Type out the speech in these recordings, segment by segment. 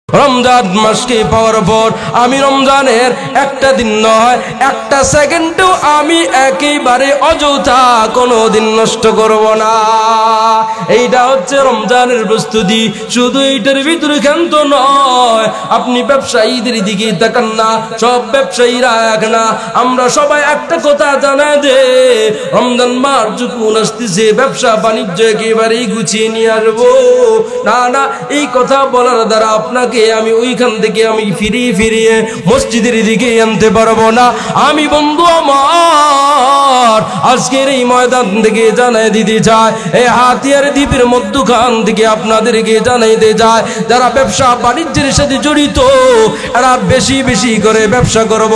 রমজান মাসকে পাওয়ার পর আমি রমজানের একটা দিন নয় একটা সেকেন্ডও আমি একেবারে অযথা কোনো দিন নষ্ট করব না। এইটা হচ্ছে রমজানের প্রস্তুতি। শুধু এইটার ভিতরে ক্ষান্ত নয়, আপনি ব্যবসায়ীদের দিকে তাকান না, সব ব্যবসায়ীরা এক না। আমরা সবাই একটা কথা জানা যে রমজান মাস যখন আসতেছে ব্যবসা বাণিজ্য একেবারেই গুছিয়ে নিয়ে আসবো না। না, এই কথা বলার দ্বারা আপনাকে আমি ওইখান থেকে আমি ফিরিয়ে মসজিদের দিকে আনতে পারবো না। আমি বন্ধু আমার আজকের এই ময়দান থেকে জানাই দিতে চাই, এই হাতিয়ার দ্বীপের মধ্যখান থেকে আপনাদেরকে জানাইতে চাই, যারা ব্যবসা বাণিজ্যের সাথে জড়িত এরা বেশি বেশি করে ব্যবসা করব।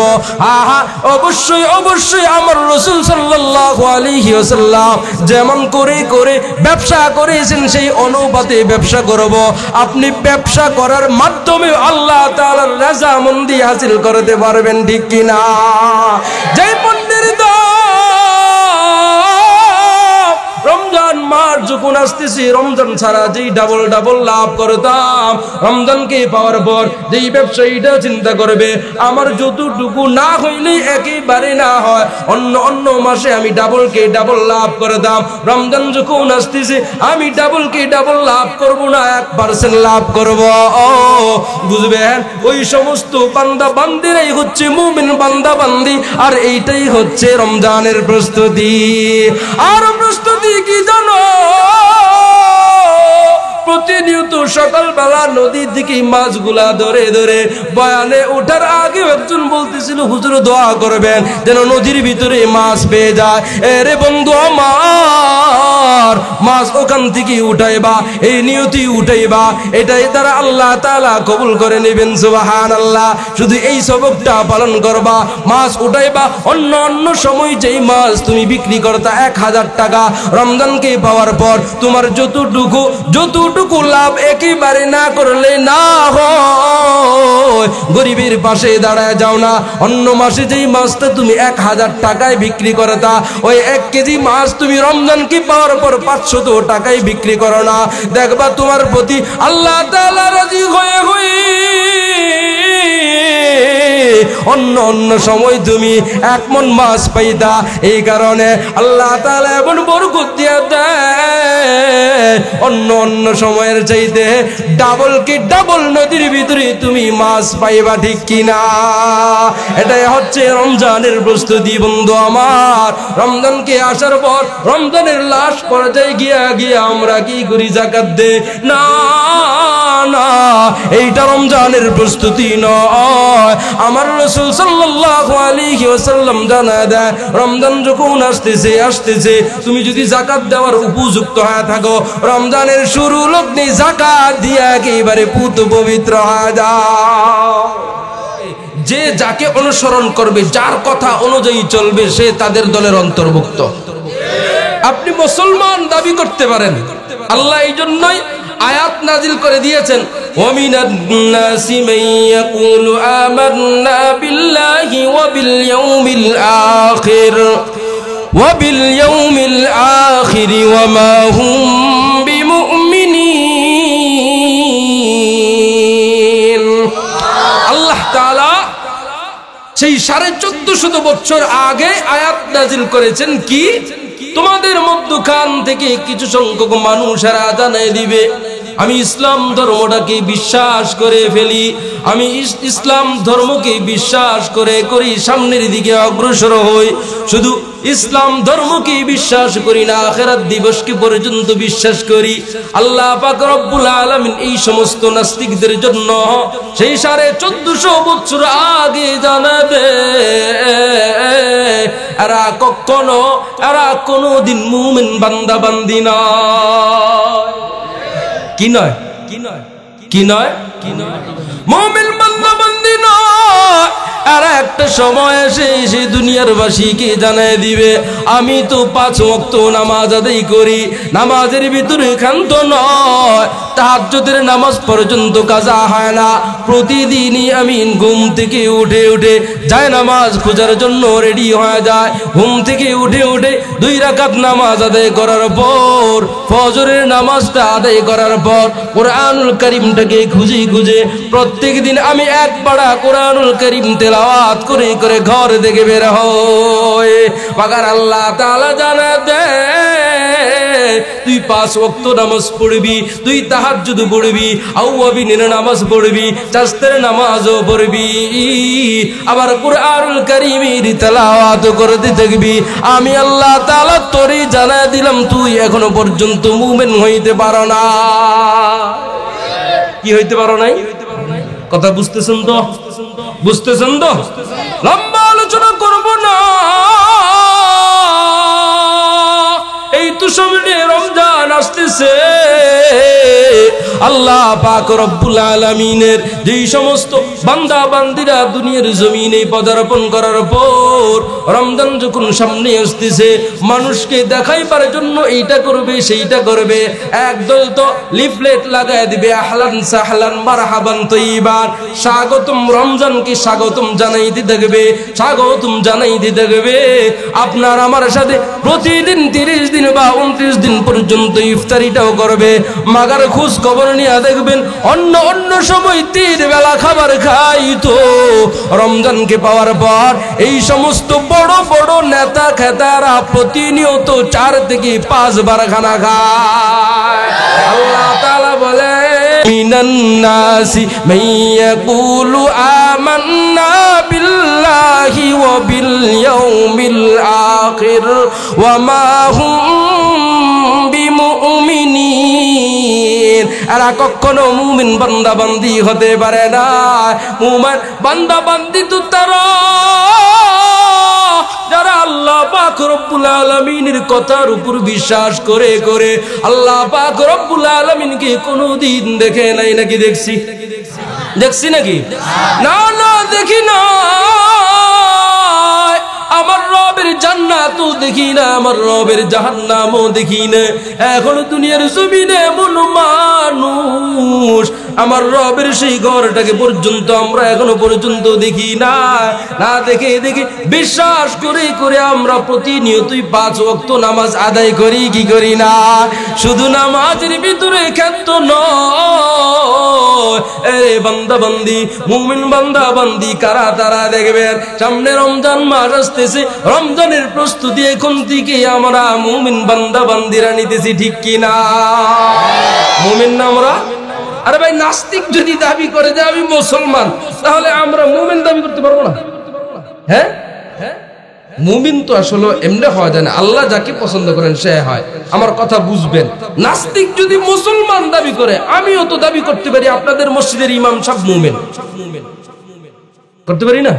অবশ্যই অবশ্যই আমার রাসূল সাল্লাল্লাহু আলাইহি ওয়াসাল্লাম যেমন করে করে ব্যবসা করেছেন সেই অনুপাতে ব্যবসা করব। আপনি ব্যবসা করার মাধ্যমে আল্লাহ তাআলার রাজামন্দি হাসিল করতে পারবেন, ঠিক কিনা? জয় পণ্যের রমজান মাস যখন আসতেছি, রমজান ছাড়া যেই ডাবল লাভ করতাম, রমজানকে পাওয়ার পর যেই ব্যবসায়ীটা চিন্তা করবে আমার যতটুকু না হইলে একেবারে না হয়, অন্য মাসে আমি ডাবল লাভ করতাম, রমজান যখন আসতেছে আমি ডাবল লাভ করব না, 1% লাভ করব। বুঝবেন, ওই সমস্ত বান্দা বান্দিরাই হচ্ছে মুমিন বান্দা বান্দি। আর এইটাই হচ্ছে রমজানের প্রস্তুতি। আর প্রস্তুতি কি জানো? প্রতিনিয়ত সকালবেলা নদীর দিকে মাছগুলা ধরে ধরে বয়ানে ওঠার আগে একজন বলতেছিল হুজুর দোয়া করবেন যেন নদীর ভিতরে মাছ পেয়ে যায়। এরে বন্ধু আমার, মাছ ওখান থেকে উঠাইবা, এই নিয়তি উঠাইবা, এটাই তারা আল্লাহ তাআলা কবুল করে নেবেন। সুবহানাল্লাহ। শুধু এই সবকটা পালন করবা, মাছ উঠাইবা। অন্য সময় যেই মাছ তুমি বিক্রি করতা 1000 টাকা, রমজানকে পাওয়ার পর তোমার যতটুকু লাভ একেবারে না করলে না হয়, গরিবের পাশে দাঁড়ায় যাও না। অন্য মাসে যেই মাছটা তুমি 1000 টাকায় বিক্রি করতা, ওই 1 কেজি মাছ তুমি রমজানকে পাওয়ার পর 500 টাকায় বিক্রি করো না, দেখবা তোমার প্রতি আল্লাহ তাআলা রাজি হয়ে অন্য সময় তুমি 1 মণ মাছ পাইতা। এই কারণে আল্লাহ তাআলা এমন বরকত দিয়ে দেয়, অন্য সময়ের চাইতে ডাবল নদীর ভিতরে তুমি মাছ পাইবা, ঠিক কিনা? এটাই হচ্ছে রমজানের প্রস্তুতি বন্ধু আমার। রমজানকে আসার পর রমজানের লাশ পর্যায়ে গিয়া আমরা কি করি? যাকাত দে না। এইটা রমজানের প্রস্তুতি নয়। আমার রাসূল সাল্লাল্লাহু আলাইহি ওয়াসাল্লাম জানায় দেয়, রমজান যখন আসতেছে তুমি যদি যাকাত দেওয়ার উপযুক্ত হয়ে থাকো, রমজানের শুরু লগ্নে যাকাত দিয়ে একেবারে পুত পবিত্র হয়ে যাও। যে যাকে অনুসরণ করবে, যার কথা অনুযায়ী চলবে, সে তাদের দলের অন্তর্ভুক্ত। আপনি মুসলমান দাবি করতে পারেন, আল্লাহ এই জন্যই আয়াত নাজিল করে দিয়েছেন, ওয়ামিনান নাসি মান ইয়াকুলু আমান্না বিল্লাহি ওয়া বিল ইয়াউমিল আখির ওয়া মা হুম বিমুমিনিন। আল্লাহ তাআলা সেই 1450 বছর আগে আয়াত নাজিল করেছেন কি? তোমাদের মধ্যখান থেকে কিছু সংখ্যক মানুষেরা জানাই দিবে আমি ইসলাম ধর্মটাকে বিশ্বাস করে ফেলি, আমি ইসলাম ধর্মকে বিশ্বাস করে সামনের দিকে অগ্রসর হই। শুধু ইসলাম ধর্মকে বিশ্বাস করি না, আখিরাত দিবসকে পর্যন্ত বিশ্বাস করি। আল্লাহ পাক রব্বুল আলামিন এই সমস্ত নাস্তিকদের জন্য সেই 1450 বছর আগে জানাবে এরা কোনোদিন মুমিন বান্দা বান্দি নয়। কি নয় মুমিন বান্দা বান্দি নয়। আর একটা সময় এসে দুনিয়ার বাসীকে জানায় দিবে আমি তো 5 ওয়াক্ত নামাজ আদায় করি, নামাজের ভিতরে ক্ষান্ত নয়, তাহাজ্জুদের নামাজ পর্যন্ত কাজা হয় না। প্রতিদিনই আমি ঘুম থেকে উঠে উঠে যায় নামাজ খোঁজার জন্য রেডি হয়ে যায়। ঘুম থেকে উঠে উঠে 2 রাকাত নামাজ আদায় করার পর, ফজরের নামাজটা আদায় করার পর কোরআনুল কারীমটাকে খুঁজে খুঁজে প্রত্যেক দিন আমি এক পাড়া কোরআনুল কারীম তেলাওয়াত করে করে ঘর থেকে বের হই। মাগার আল্লাহ তাআলা জানা দে তুই 5 ওয়াক্ত নামাজ পড়বি, তুই তাহাজ্জুদ পড়বি, আওয়াবিনের নামাজ পড়বি, চাস্তের নামাজও পড়বি, আবার কুরআনুল কারীমের তেলাওয়াত করতে থাকবি। আমি আল্লাহ তাআলা তোরে জানায় দিলাম তুই এখনো পর্যন্ত মুমিন হইতে পারো না। কি হইতে পারো নাই? কথা বুঝতেছেন তো? বুঝতেছেন তো? লম্বা আলোচনা করব না। এই তো সামনে রমজান আসতেছে। আল্লাহ পাক রব্বুল আলামিনের যেই সমস্ত বান্দা বান্দিরা দুনিয়ার জমিনে পদার্পণ করার পর রমজান যখন সামনে আসতেছে, মানুষকে দেখাইবার জন্য এইটা করবে সেইটা করবে, একদল তো লিফলেট লাগায় দিবে, আহলান সাহলান মারহাবান তৈবান, স্বাগতম, রমজানকে স্বাগতম জানাইতে থাকবে, স্বাগতম জানাইতে থাকবে। আপনার আমার সাথে প্রতিদিন 30 দিন বা 29 দিন পর্যন্ত ইফতারিটাও করবে। মাগার খোঁজ খবর নিয়ে দেখবেন অন্য অন্য সময় 3 বেলা খাবার খাইতো, রমজানকে পাওয়ার পর এই সমস্ত বড় বড় নেতা খেতারা প্রতিনিয়ত 4 থেকে 5 বার খানা খায়। আল্লাহ তাআলা বলে মিনান নাসি মাইয়াকুলু আমান্না বিল্লাহি ওয়া বিল ইয়াউমিল আখির ওয়া মা হুম বিমুমিনিন। এরা কখনো মুমিন বান্দা বান্দি হতে পারে না। মুমিন বান্দা বান্দি তো তারা যারা আল্লাহ পাক রব্বুল আলামিনের কথার উপর বিশ্বাস করে করে আল্লাহ পাক রব্বুল আলামিনকে কোনোদিন দেখে নাই। নাকি দেখছি? দেখছি নাকি? না না, দেখি না। আমার রবের জান্নাতও দেখি না, আমার রবের জাহান্নামও দেখি না। এখন দুনিয়ার জমিনে এমন মানুষ আমার রবের সেই ঘরটাকে পর্যন্ত আমরা এখনো পর্যন্ত দেখি না। না দেখে দেখে বিশ্বাস করে করে আমরা প্রতিনিয়তই 5 ওয়াক্ত নামাজ আদায় করি কি করি না? শুধু নামাজের ভিতরে ক্ষেত্র নয়, এ বান্দা বান্দি, মুমিন বান্দা বান্দি কারা তারা দেখবেন সামনে রমজান মাস আসতেছে। রমজানের প্রস্তুতি এখন থেকে আমরা মুমিন বান্দা বান্দিরা নিতেছি, ঠিক কি না? মুমিন না আমরা? আরে ভাই, নাস্তিক যদি দাবি করে যে আমি মুসলমান, তাহলে আমরা মুমিন দাবি করতে পারবো না? হ্যাঁ, মুমিন তো আসলে এমনি হওয়া যায় না, আল্লাহ যাকে পছন্দ করেন সে হয়। আমার কথা বুঝবেন। নাস্তিক যদি মুসলমান দাবি করে, আমিও তো দাবি করতে পারি আপনাদের মসজিদের ইমাম সাহেব মুমিন, করতে পারি না?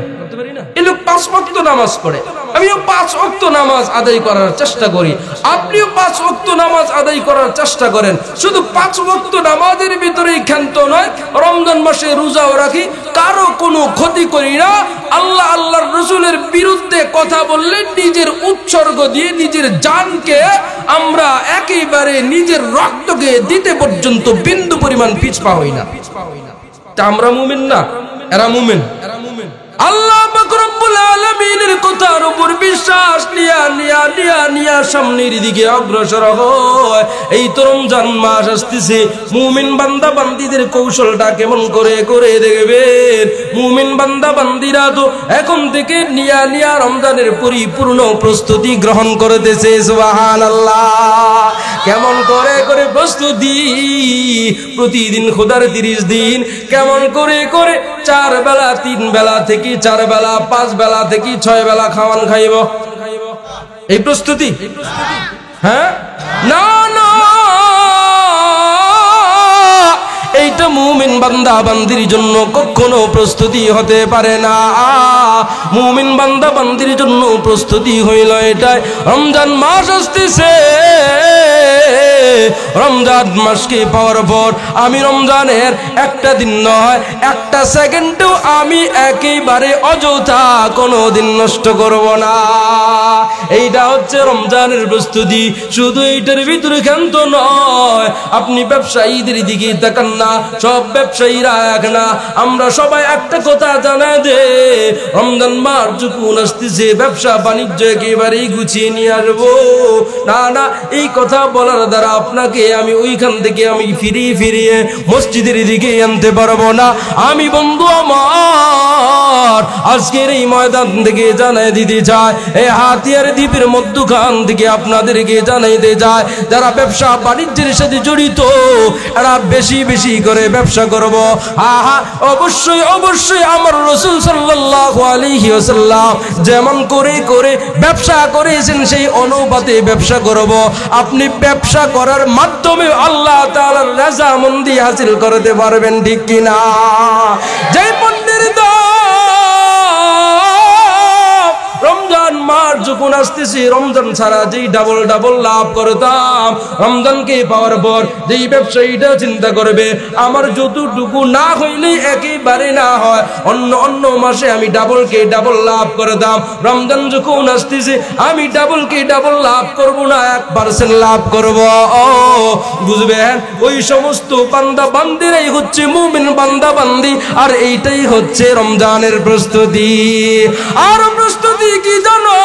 এই লোক 5 ওয়াক্ত নামাজ পড়ে, আমিও 5 ওয়াক্ত নামাজ আদায় করার চেষ্টা করি, আপনিও 5 ওয়াক্ত নামাজ আদায় করার চেষ্টা করেন। শুধু 5 ওয়াক্ত নামাজের ভিতরেই ক্ষান্ত নয়, রমজান মাসে রোজাও রাখি, কারো কোনো ক্ষতি করি না। আল্লাহ আল্লাহর রাসূলের বিরুদ্ধে কথা বললে নিজের উৎসর্গ দিয়ে নিজের জানকে আমরা একেবারে নিজের রক্তকে দিতে পর্যন্ত বিন্দু পরিমাণ পিছপা হই না। তা আমরা মুমিন না? এরা মুমিন। আল্লাহ পাক রব্বুল আলামিনের কথার উপর বিশ্বাস নিয়া সামনের দিকে অগ্রসর হয়। এই তো রমজান মাস আসতেছে, মুমিন বান্দা বান্দিদের কৌশলটা কেমন করে করে দেখবেন। মুমিন বান্দা বান্দিরা তো এখন থেকে নিয়া রমজানের পরিপূর্ণ প্রস্তুতি গ্রহণ করতেছে। সুবহানাল্লাহ। কেমন করে করে প্রস্তুতি? প্রতিদিন খোদার 30 দিন কেমন করে করে 4 বেলা, 3 বেলা থেকে 4 বেলা, 5 বেলা থেকে 6 বেলা খাওয়ান খাইব, এই প্রস্তুতি? হ্যাঁ, না না, এইটা এটা মুমিন বান্দা বান্দির জন্য কখনো প্রস্তুতি হতে পারে না। মুমিন বান্দা বান্দির জন্য প্রস্তুতি হইল এটাই, রমজান মাস আসতেছে। রমজান মাসকে পাওয়ার পর আমি রমজানের একটা দিন নয়, একটা সেকেন্ডও আমি একেবারে অযথা কোনো দিন নষ্ট করব না। এইটা হচ্ছে রমজানের প্রস্তুতি। শুধু এইটার ভিতরে ক্ষান্ত নয়, আপনি ব্যবসায়ীদের দিকে তাকান না, সব ব্যবসায়ীরা এক না। আমরা সবাই একটা কথা জানা যে রমজান মাস যখন আসতেছে ব্যবসা বাণিজ্য একেবারেই গুছিয়ে নিয়ে আসবো। না না, এই কথা বলার দ্বারা আপনাকে আমি ওইখান থেকে আমি ফিরিয়ে মসজিদের দিকে আনতে পারবো না। আমি বন্ধু আমার আজকের এই ময়দান থেকে জানাই দিতে চাই, এই হাতিয়ার দ্বীপের মধ্যখান থেকে আপনাদেরকে জানাইতে চাই, যারা ব্যবসা বাণিজ্যের সাথে জড়িত এরা বেশি বেশি করে ব্যবসা করব। অবশ্যই অবশ্যই আমার রাসূল সাল্লাল্লাহু আলাইহি ওয়াসাল্লাম যেমন করে করে ব্যবসা করেছেন সেই অনুপাতে ব্যবসা করব। আপনি ব্যবসা করার মাধ্যমে আল্লাহ তাআলার রাজামন্দি হাসিল করতে পারবেন, ঠিক কিনা? যেই পণ্যের রমজান মাস যখন আসতেছে, রমজান ছাড়া যেই ডাবল ডাবল লাভ করতাম, রমজানকে পাওয়ার পর যেই ব্যবসায়ীটা চিন্তা করবে আমার যতটুকু না হইলে একেবারে না হয়, অন্য অন্য মাসে আমি ডাবলকে ডাবল লাভ করতাম, রমজান যখন আসতেছে আমি ডাবলকে ডাবল লাভ করব না, 1% লাভ করব। বুঝবেন? ওই সমস্ত বান্দা বান্দিরাই হচ্ছে মুমিন বান্দা বান্দি। আর এইটাই হচ্ছে রমজানের প্রস্তুতি। আর প্রস্তুতি কি জানো?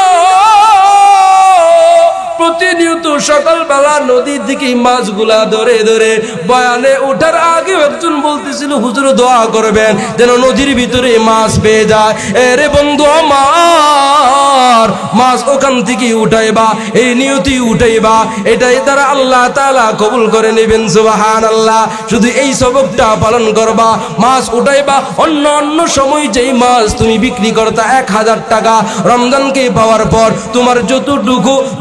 প্রতিনিয়ত সকালবেলা নদীর দিকে মাছগুলা ধরে ধরে বয়ানে ওঠার আগে একজন বলতেছিল হুজুর দোয়া করবেন যেন নদীর ভিতরে মাছ পেয়ে যায়। এরে বন্ধু আমার, মাছ ওখান থেকে উঠাইবা, এই নিয়তি উঠাইবা, এটাই তারা আল্লাহ তাআলা কবুল করে নেবেন। সুবহানাল্লাহ। শুধু এই সবকটা পালন করবা, মাছ উঠাইবা। অন্য অন্য সময় যেই মাছ তুমি বিক্রি করতা 1000 টাকা, রমজানকে পাওয়ার পর তোমার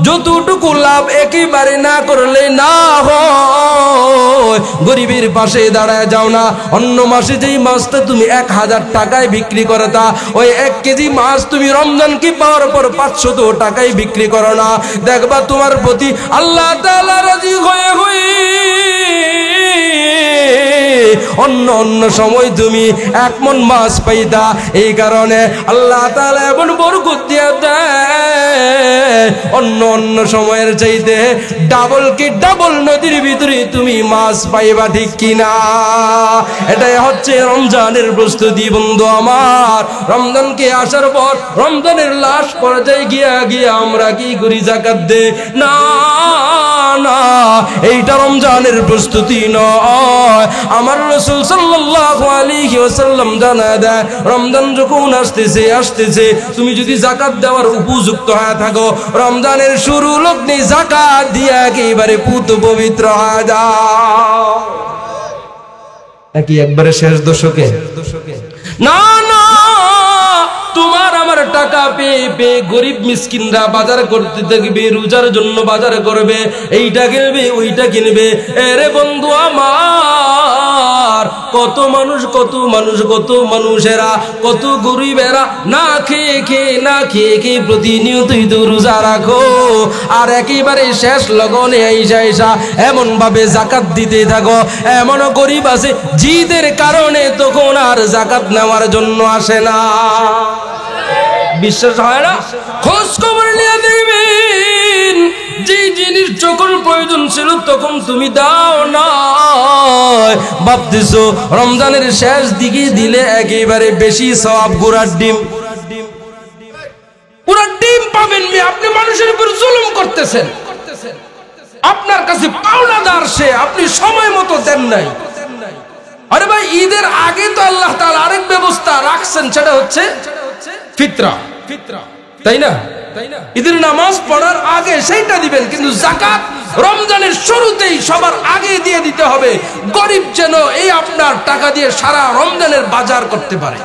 যতটুকু লাভ একেবারে না করলে না হয়, গরিবের পাশে দাঁড়ায় যাও না। অন্য মাসে যেই মাছটা তুমি 1000 টাকায় বিক্রি করতা, ওই 1 কেজি মাছ তুমি রমজানকে পাওয়ার পর 500 টাকায় বিক্রি করো না, দেখবা তোমার প্রতি আল্লাহ তাআলা রাজি হয়ে অন্য অন্য সময় তুমি 1 মণ মাছ পাইতা। এই কারণে আল্লাহ তাআলা এমন বরকত দিয়ে দেয়, অন্য অন্য সময়ের চাইতে ডাবল কি ডাবল নদীর ভিতরে তুমি মাছ পাইবা, ঠিক কিনা? এটাই হচ্ছে রমজানের প্রস্তুতি বন্ধু আমার। রমজানকে আসার পর রমজানের লাশ পর্যায়ে গিয়া আমরা কি করি? যাকাত দে না না, এইটা রমজানের প্রস্তুতি নয়। আমার রাসূল সাল্লাল্লাহু আলাইহি ওয়াসাল্লাম জানায় দেয়, রমজান যখন আসতেছে তুমি যদি যাকাত দেওয়ার উপযুক্ত হয়ে থাকো, রমজানের শুরু লগ্নে যাকাত দিয়ে একেবারে পুত পবিত্র হয়ে যাও। নাকি একবারে শেষ দশকে? না না, তোমার আমার টাকা পেয়ে গরিব মিসকিনরা বাজার করতে থাকবে, রোজার জন্য বাজার করবে, এইটা কিনবে ওইটা কিনবে। এরে বন্ধু আমার, কত মানুষেরা কত গরিবেরা না খেয়ে প্রতিনিয়তই তো রোজা রাখো, আর একেবারে শেষ লগনে আইসা এমন ভাবে যাকাত দিতে থাকো। এমন গরিব আছে জিদের কারণে তখন আর যাকাত নেওয়ার জন্য আসে না। বিশ্বাস হয় না? খোঁজ খবর নিয়ে দেখবেন, যে জিনিস যখন প্রয়োজন ছিল তখন তুমি দাও না, ভাবতেছো রমজানের শেষ দিকে দিলে একেবারে বেশি সওয়াব। গুড়ার ডিম পাবেন, আপনি মানুষের উপর জুলুম করতেছেন, আপনার কাছে পাওনাদার সে, আপনি সময় মতো দেন নাই। আরে ভাই, ঈদের আগে তো আল্লাহ তাআলা আরেক ব্যবস্থা রাখছেন, সেটা হচ্ছে ফিতরা, তাই না? ঈদের নামাজ পড়ার আগে সেইটা দিবেন, কিন্তু যাকাত রমজানের শুরুতেই সবার আগে দিয়ে দিতে হবে, গরিব যেন এই আপনার টাকা দিয়ে সারা রমজানের বাজার করতে পারে।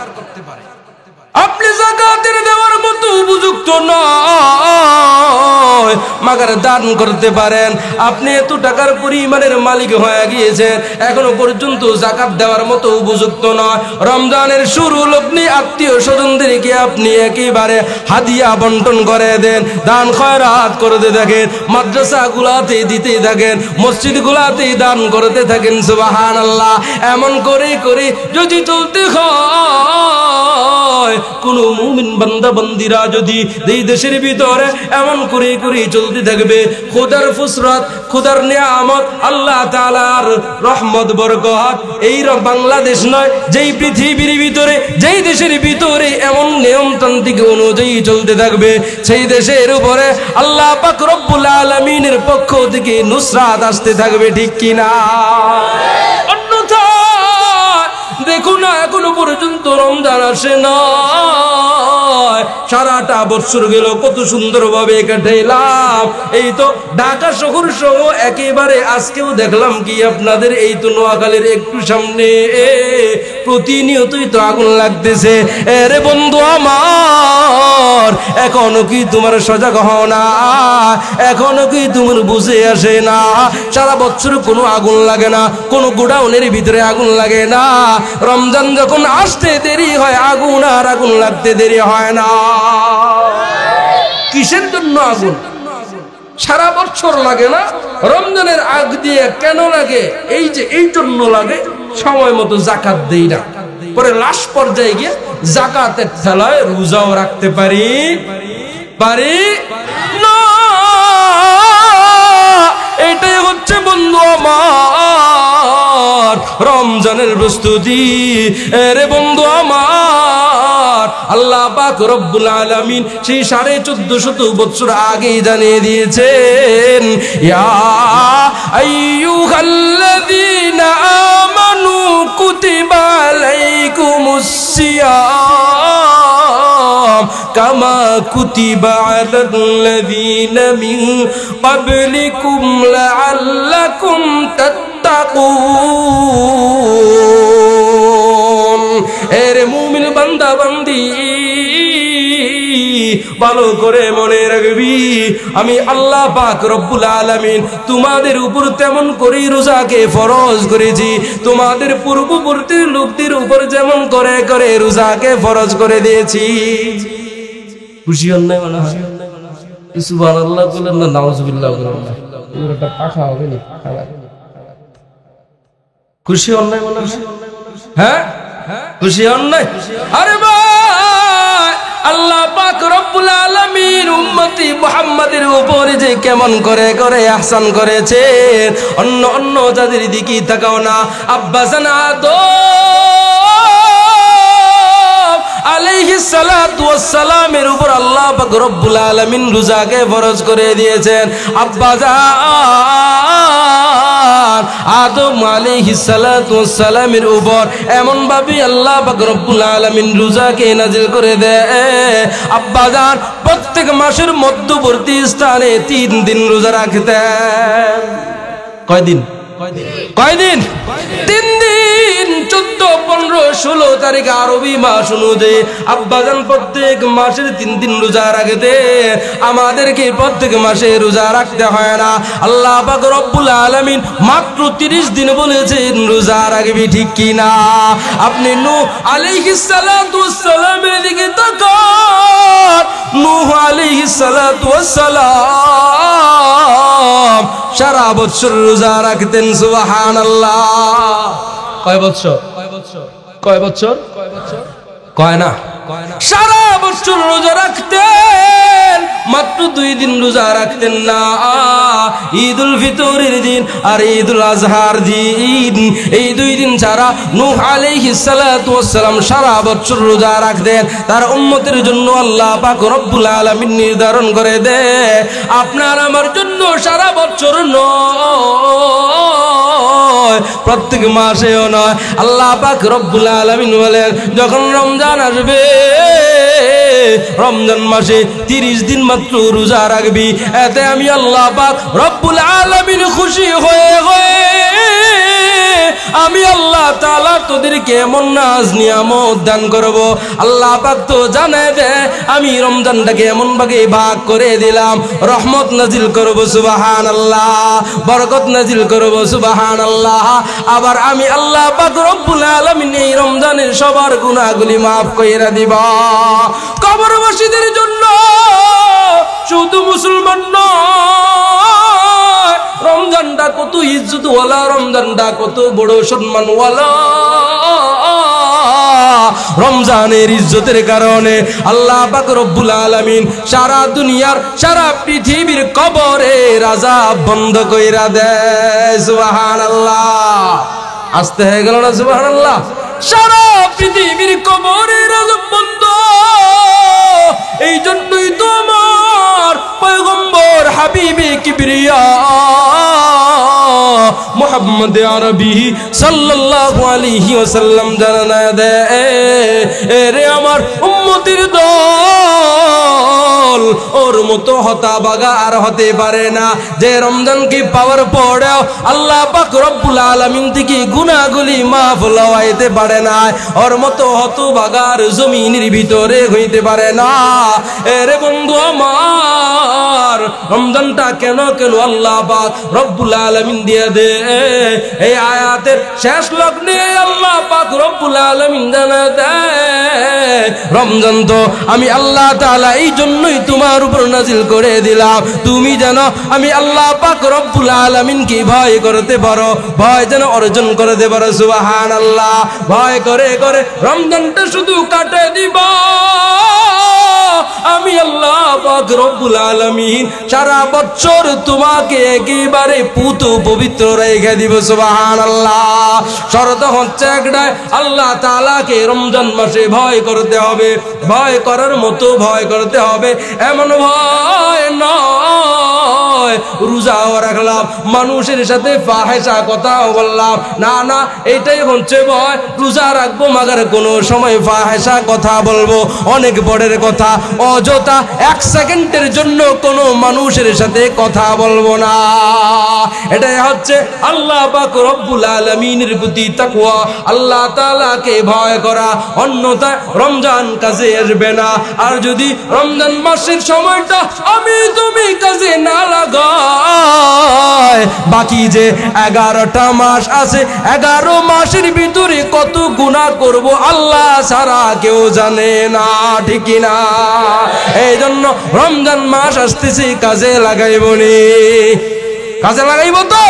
আপনি যাকাতের দেওয়ার মতো উপযুক্ত নয়, মাগার দান করতে পারেন। আপনি এত টাকার পরিমাণের মালিক হয়ে গিয়েছেন, এখনো পর্যন্ত যাকাত দেওয়ার মতো উপযুক্ত নয়। রমজানের শুরু লগ্নে আত্মীয় স্বজনদেরকে আপনি একেবারে হাদিয়া বন্টন করে দেন, দান খয়রাত করতে থাকেন, মাদ্রাসা গুলাতে দিতে থাকেন, মসজিদ গুলাতে দান করতে থাকেন। সুবহানাল্লাহ। এমন করে করে যদি চলতে হয়, কোন মুমিন বান্দা বান্দিরা যদি এই দেশের ভিতরে এমন করে করে চলতে থাকবে, খোদার ফুসরাত, খোদার নিয়ামত, আল্লাহ তাআলার রহমত বরকত এই বাংলাদেশ নয়, যেই পৃথিবীর ভিতরে যেই দেশের ভিতরে এমন নিয়মতান্ত্রিক অনুযায়ী চলতে থাকবে, সেই দেশের উপরে আল্লাহ পাক রব্বুল আলামিনের পক্ষ থেকে নুসরাত আসতে থাকবে। ঠিক কিনা? অন্যথা দেখো না, এখনো পর্যন্ত রমজান আসে না, সারাটা বছর গেল কত সুন্দরভাবে কাটাইলাম। এই তো ঢাকা শহর সহ একেবারে আজকেও দেখলাম কি আপনাদের এই তো নোয়াখালীর একটু সামনে প্রতিনিয়তই তো আগুন লাগতেছে। এরে বন্ধু আমার, এখনো কি তোমার সজাগ হও না? এখনো কি তোমার বুঝে আসে না? সারা বছর কোনো আগুন লাগে না, কোনো গোডাউনের ভিতরে আগুন লাগে না, রমজান যখন আসতে দেরি হয় আগুন আর আগুন লাগতে দেরি হয় না। কিসের জন্য আগুন? সারা বছর লাগে না, রমজানের আগ দিয়ে কেন লাগে? এই যে এই জন্য লাগে, সময় মতো যাকাত দেই না, পরে লাস্ট পর্যায়ে গিয়ে যাকাতের ঠেলায় রোজাও রাখতে পারি না। এটাই হচ্ছে বন্ধু আমার রমজানের প্রস্তুতি। রে বন্ধু আমার, আল্লাহ পাক রব্বুল আলামিন সেই 1450 বছর আগেই জানিয়ে দিয়েছেন, ইয়া আইয়ুহাল্লাযীনা আমানু কুতিবা আলাইকুমুস সিয়াম কামা কুতিবা আলাল্লাযীনা মিন ক্বাবলিকুম লাআল্লাকুম তাত্তাকুন। এরে মুমিন বান্দা বান্দি, ভালো করে মনে রাখবি, আমি আল্লাহ পাক রব্বুল আলামিন তোমাদের উপর তেমন করে রোজাকে ফরজ করেছি, তোমাদের পূর্ববর্তী লোকদের উপর যেমন করে করে রোজাকে ফরজ করে দিয়েছি। খুশি হন নাই মনে হয়? সুবহানাল্লাহ বলেন না, নাউজুবিল্লাহ বলেন না, এটা পাখা হবে না। খুশি হন নাই মনে হয়? হ্যাঁ, খুশি হন নাই? আরে ভাই, আল্লাহ পাক রব্বুল আলামিন উম্মতি মুহাম্মাদের উপরে যে কেমন করে করে ইহসান করেছেন, অন্য অন্য যাদের দিকে তাকাও না। আব্বা জান আদম আলাইহিস সালাতু ওয়াস সালামের উপর আল্লাহ পাক রব্বুল আলামিন রোজাকে ফরজ করে দিয়েছেন। আব্বা জান আদম আলাইহিস সালাতু ওয়াস সালামের উপর এমন ভাবে আল্লাহ পাক রব্বুল আলামিন রোজাকে নাজিল করে দেয়, আব্বা জান প্রত্যেক মাসের মধ্যবর্তী স্থানে 3 দিন রোজা রাখতেন। কয়দিন? 3 দিন। 14, 15, 16 তারিখ আরবি মাস অনুযায়ী আব্বাজান প্রত্যেক মাসের 3 দিন রোজা রাখতেন। আমাদেরকে প্রত্যেক মাসে রোজা রাখতে হয় না, আল্লাহ পাক রব্বুল আলামিন মাত্র 30 দিন বলেছেন রোজা রাখবি। ঠিক কিনা? আপনি নূহ আলাইহিস সালাতু ওয়াস সালামের দিকে তাকান। নূহ আলাইহিস সালাতু ওয়াস সালাম সারা বছর রোজা রাখতেন। সুবহানাল্লাহ। কয় বছর? কয় না, সারা বছর রোজা রাখতেন, মাত্র 2 দিন রোজা রাখতেন না, ঈদুল ফিতরের দিন আর ঈদুল আজহার দিন। এই 2 দিন ছাড়া নূহ আলাইহিস সালাতু ওয়াস সালাম সারা বছর রোজা রাখতেন। তার উম্মতের জন্য আল্লাহ পাক রব্বুল আলামিন নির্ধারণ করে দেয়, আপনার আমার জন্য সারা বছর নয়, প্রত্যেক মাসেও নয়। আল্লাহ পাক রব্বুল আলামিন বলেন, যখন রমজান আসবে, রমজান মাসে 30 দিন মাত্র রোজা রাখবি, এতে আমি আল্লাহ পাক রব্বুল আলামিন খুশি হয়ে আমি আল্লাহ তাআলা তোদেরকে এমন নাজ নিয়ামত দান করব। আল্লাহ পাক তো জানে দে আমি রমজানটাকে এমন ভাবে ভাগ করে দিলাম, রহমত নাজিল করব সুবহানাল্লাহ, বরকত নাজিল করব সুবহানাল্লাহ। আবার আমি আল্লাহ পাক রব্বুল আলামিন এই রমজানের সবার গুনাহগুলি মাফ কইরা দিব। কবরবাসীদের জন্য শুধু মুসলমান নয়, রমজানটা কত ইজ্জতওয়ালা, রমজানটা কত বড় সম্মানওয়ালা। রমজানের ইজ্জতের কারণে আল্লাহ পাক রব্বুল আলামিন সারা দুনিয়ার সারা পৃথিবীর কবরে আযাব বন্ধ কইরা দেয় সুবহানাল্লাহ। আসতে হয়ে গেল না সুবহানাল্লাহ? সারা পৃথিবীর কবরের আযাব বন্ধ। এই জন্যই তো আমার পয়গম্বর হাবিবে কিবরিয়া মুহাম্মদ আরবি সাল্লাল্লাহু আলাইহি ওয়াসাল্লাম জানানা দেয়, রে আমার উম্মতের দল, ওর মতো হতাবাগা আর হতে পারে না যে রমজান কি পাওয়ার পরেও আল্লাহ পাক রব্বুল আলামিন থেকে গুনাহগুলি মাফ লওয়াইতে পারে না। ওর মতো হতবাগার জমিনের ভিতরে হইতে পারে না। রে বন্ধু আমার, রমজানটা কেন কেন আল্লাহ পাক রব্বুল আলামিন দিয়ে দে। এই আয়াতের শেষ লগ্নে আল্লাহ পাক রব্বুল আলামিন জানা দেয়, রমজান তো আমি আল্লাহ তাআলা এই জন্যই তোমার উপর নাজিল করে দিলাম, তুমি যেন আমি আল্লাহ পাক রব্বুল আলামিনকে ভয় করতে পারো, ভয় যেন অর্জন করতে পারো সুবহানাল্লাহ। ভয় করে করে রমজানটা শুধু কাটে দিবা। আমি আল্লাহ পাক রব্বুল আলামিন সারা বছর তোমাকে একেবারে পুত পবিত্র রেখে দিব সুবহানাল্লাহ। শর্ত হচ্ছে একটাই, আল্লাহ তাআলাকে রমজান মাসে ভয় করতে হবে, ভয় করার মতো ভয় করতে হবে। এমন ভয় নয় রোজাও রাখলাম, মানুষের সাথে ফাহেসা কথাও বললাম, না না, এইটাই হচ্ছে ভয়। রোজা রাখবো মাগার কোনো সময় ফাহেসা কথা বলবো, অনেক বড়ের কথা, অযথা এক সেকেন্ডের জন্য কোনো মানুষের সাথে কথা বলবো না। এটাই হচ্ছে আল্লাহ পাক রব্বুল আলামিনের প্রতি তাকওয়া, আল্লাহ তাআলাকে ভয় করা। অন্যথায় রমজান কাজে আসবে না। আর যদি রমজান মাসের সময়টা আমি তুমি কাজে না লাগাই, বাকি যে 11টা মাস আছে, 11 মাসের ভিতরে কত গুনাহ করব আল্লাহ ছাড়া কেউ জানে না, ঠিক না? এই জন্য রমজান মাস আসতেছে, কাজে লাগাইব নি, কাজে লাগাইব তো।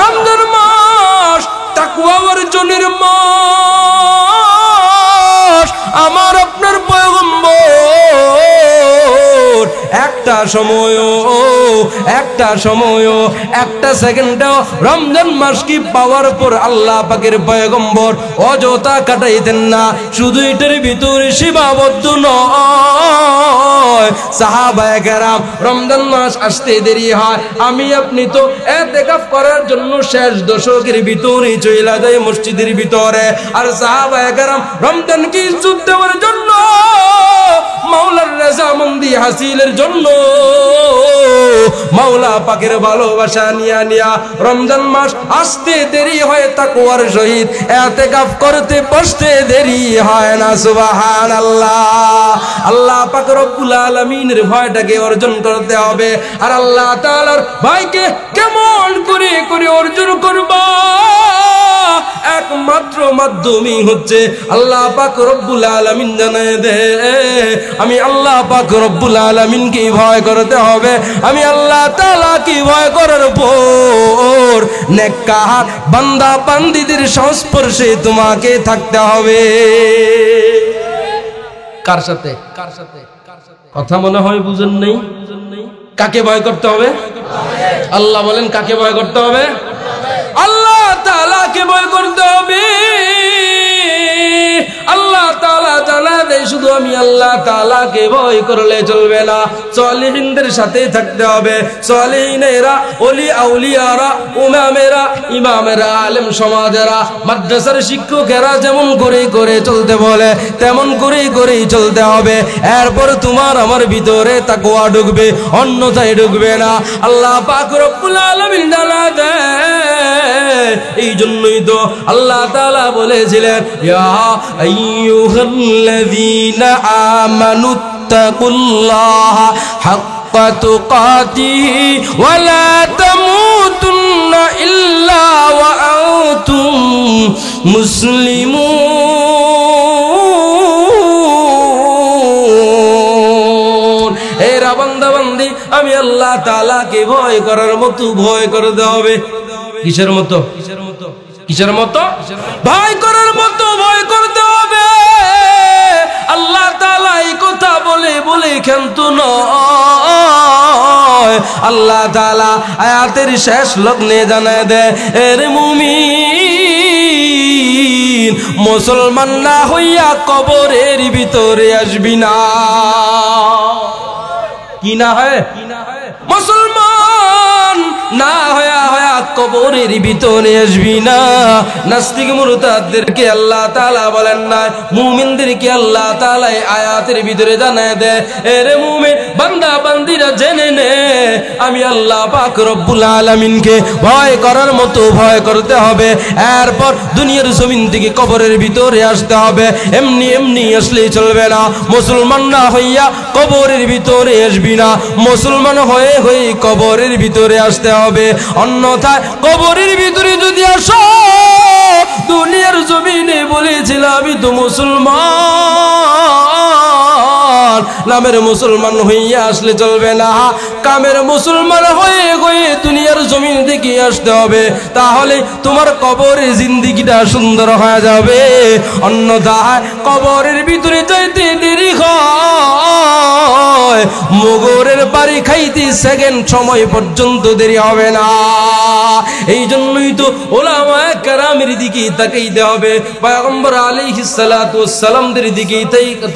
রমজান মাস তাকওয়া অর্জনের মাস। আমার আপনার পয়গম্বর একটা সময়ও একটা সেকেন্ডও রমজান মাস কি পাওয়ার পর আল্লাহ পাকের পয়গম্বর অযথা কাটাইতেন না। শুধু এটার ভিতরে সীমাবদ্ধ নয়, সাহাবায়ে কেরাম রমজান মাস আসতে দেরি হয়, আমি আপনি তো ইতিকাফ করার জন্য শেষ দশকের ভিতরে চলে যায় মসজিদের ভিতরে। আর সাহাবায়ে কেরাম রমজান কি ইজ্জত দেওয়ার জন্য, মাওলার রাজামন্দি হাসিলের জন্য, মাওলা পাকের ভালোবাসা নিয়া নিয়া রমজান মাস আসতে দেরি হয় তাকওয়ার সহিত ইতিকাফ করতে বসতে দেরি হয় না সুবহানাল্লাহ। আল্লাহ পাক রব্বুল আলামিনের ভয়টাকে অর্জন করতে হবে। আর আল্লাহ তাআলার ভয়কে কেমন করে করে অর্জন করবা? একমাত্র মাধ্যমই হচ্ছে আল্লাহ পাক রব্বুল আলামিন জানায় দে, আমি আল্লাহ পাক রব্বুল আলামিনকে ভয় করতে হবে। আমি আল্লাহ তাআলাকে ভয় করার পর নেককার বান্দা বান্দীদের সংস্পর্শে তোমাকে থাকতে হবে। কার সাথে? কথা মনে হয় বুঝেন নেই। কাকে ভয় করতে হবে? আল্লাহ বলেন কাকে ভয় করতে হবে? আল্লাহ তাআলাকে ভয় করতে হবে। আল্লাহ তাআলা জানা দেয় শুধু শুধু আমি আল্লাহ তাআলাকে ভয় করলে চলবে না, সালেহিনদের সাথে থাকতে হবে। সালেহিনেরা, ওলি আউলিয়ারা, ইমামেরা, আলেম সমাজেরা, মাদ্রাসার শিক্ষকেরা যেমন করে করে চলতে বলে তেমন করে করেই চলতে হবে। এরপর তোমার আমার ভিতরে তাকওয়া ঢুকবে, অন্যথায় ঢুকবে না। আল্লাহ পাক রব্বুল আলামিন জানা দেয়, এই জন্যই তো আল্লাহ তাআলা বলেছিলেন, ইয়া আইয়ুহাল্লাযীনা আমানুত্তাকুল্লাহা হাক্কা তুকাতিহি ওয়া লা তামুতুন্না ইল্লা ওয়া আনতুম মুসলিমুন। এরা বান্দা বান্দি, আমি আল্লাহ তাআলাকে ভয় করার মতো ভয় করতে হবে। কিসের মতো? কিসের মতো? ভয় করার মতো ভয় করতে হবে। আল্লাহ তাআলা এই কথা বলে বলে কিন্তু নয়, আল্লাহ তাআলা আয়াতের শেষ লগ্নে জানায় দেয়, এরে মুমিন, মুসলমান না হইয়া কবরের ভিতরে আসবি না। কি না হয়? মুসলমান না হয়া কবরের ভিতরে আসবি না। নাস্তিক মুরতাদদেরকে আল্লাহ তাআলা বলেন না, মুমিনদেরকে আল্লাহ তাআলা আয়াতের ভিতরে জানায় দেয়, এরে মুমিন বান্দা বান্দিরা জেনে নে, আমি আল্লাহ পাক রব্বুল আলামিনকে ভয় করার মতো ভয় করতে হবে। এরপর দুনিয়ার জমিন থেকে কবরের ভিতরে আসতে হবে। এমনি এমনি আসলেই চলবে না। মুসলমান না হইয়া কবরের ভিতরে আসবি না, মুসলমান হয়ে হয়ে কবরের ভিতরে আসতে হবে। অন্যথায় কবরের ভিতরে যদি আসো, দুনিয়ার জমিনে বলেছিলাম আমি তো মুসলমান, নামের মুসলমান হইয়া আসলে চলবে না, কামের মুসলমান হয়ে হয়ে দুনিয়ার জমিন থেকে আসতে হবে। তাহলে তোমার কবরের জিন্দেগিটা সুন্দর হয়ে যাবে। অন্যথায় কবরের ভিতরে যাইতে দেরি হয়, মুগরের বাড়ি খাইতে সেকেন্ড সময় পর্যন্ত দেরি হবে না। এই জন্যই তো উলামায়ে কেরামের দিকে তাকাইতে হবে, পয়গম্বর আলাইহিস সালাতু ওয়াস সালামদের দিকে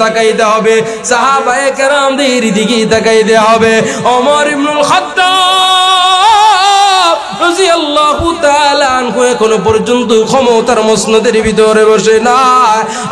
তাকাইতে হবে, সাহাবায়ে কেরামদের দিকে তাকাইতে হবে। ওমর ইবনুল খাত্তাব রাদিয়াল্লাহু তাআলা আনহু এখনো পর্যন্ত ক্ষমতার মসনদের ভিতরে বসে না।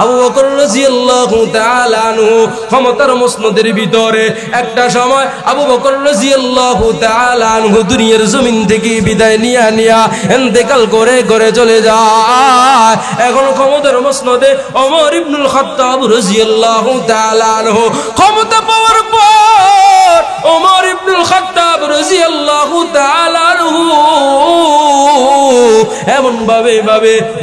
আবু বকর রাদিয়াল্লাহু তাআলা আনহু ক্ষমতার মসনদের ভিতরে। একটা সময় আবু বকর রাদিয়াল্লাহু তাআলা আনহু দুনিয়ার জমিন থেকে বিদায় নিয়া ইন্তেকাল করে করে চলে যায়। এখন ক্ষমতার মসনদে ওমর ইবনুল খাত্তাব রাদিয়াল্লাহু তাআলা আনহু ক্ষমতা পাওয়ার পর ওমর ইবনুল খাত্তাব রাদিয়াল্লাহু তাআলা আনহু এমন ভাবে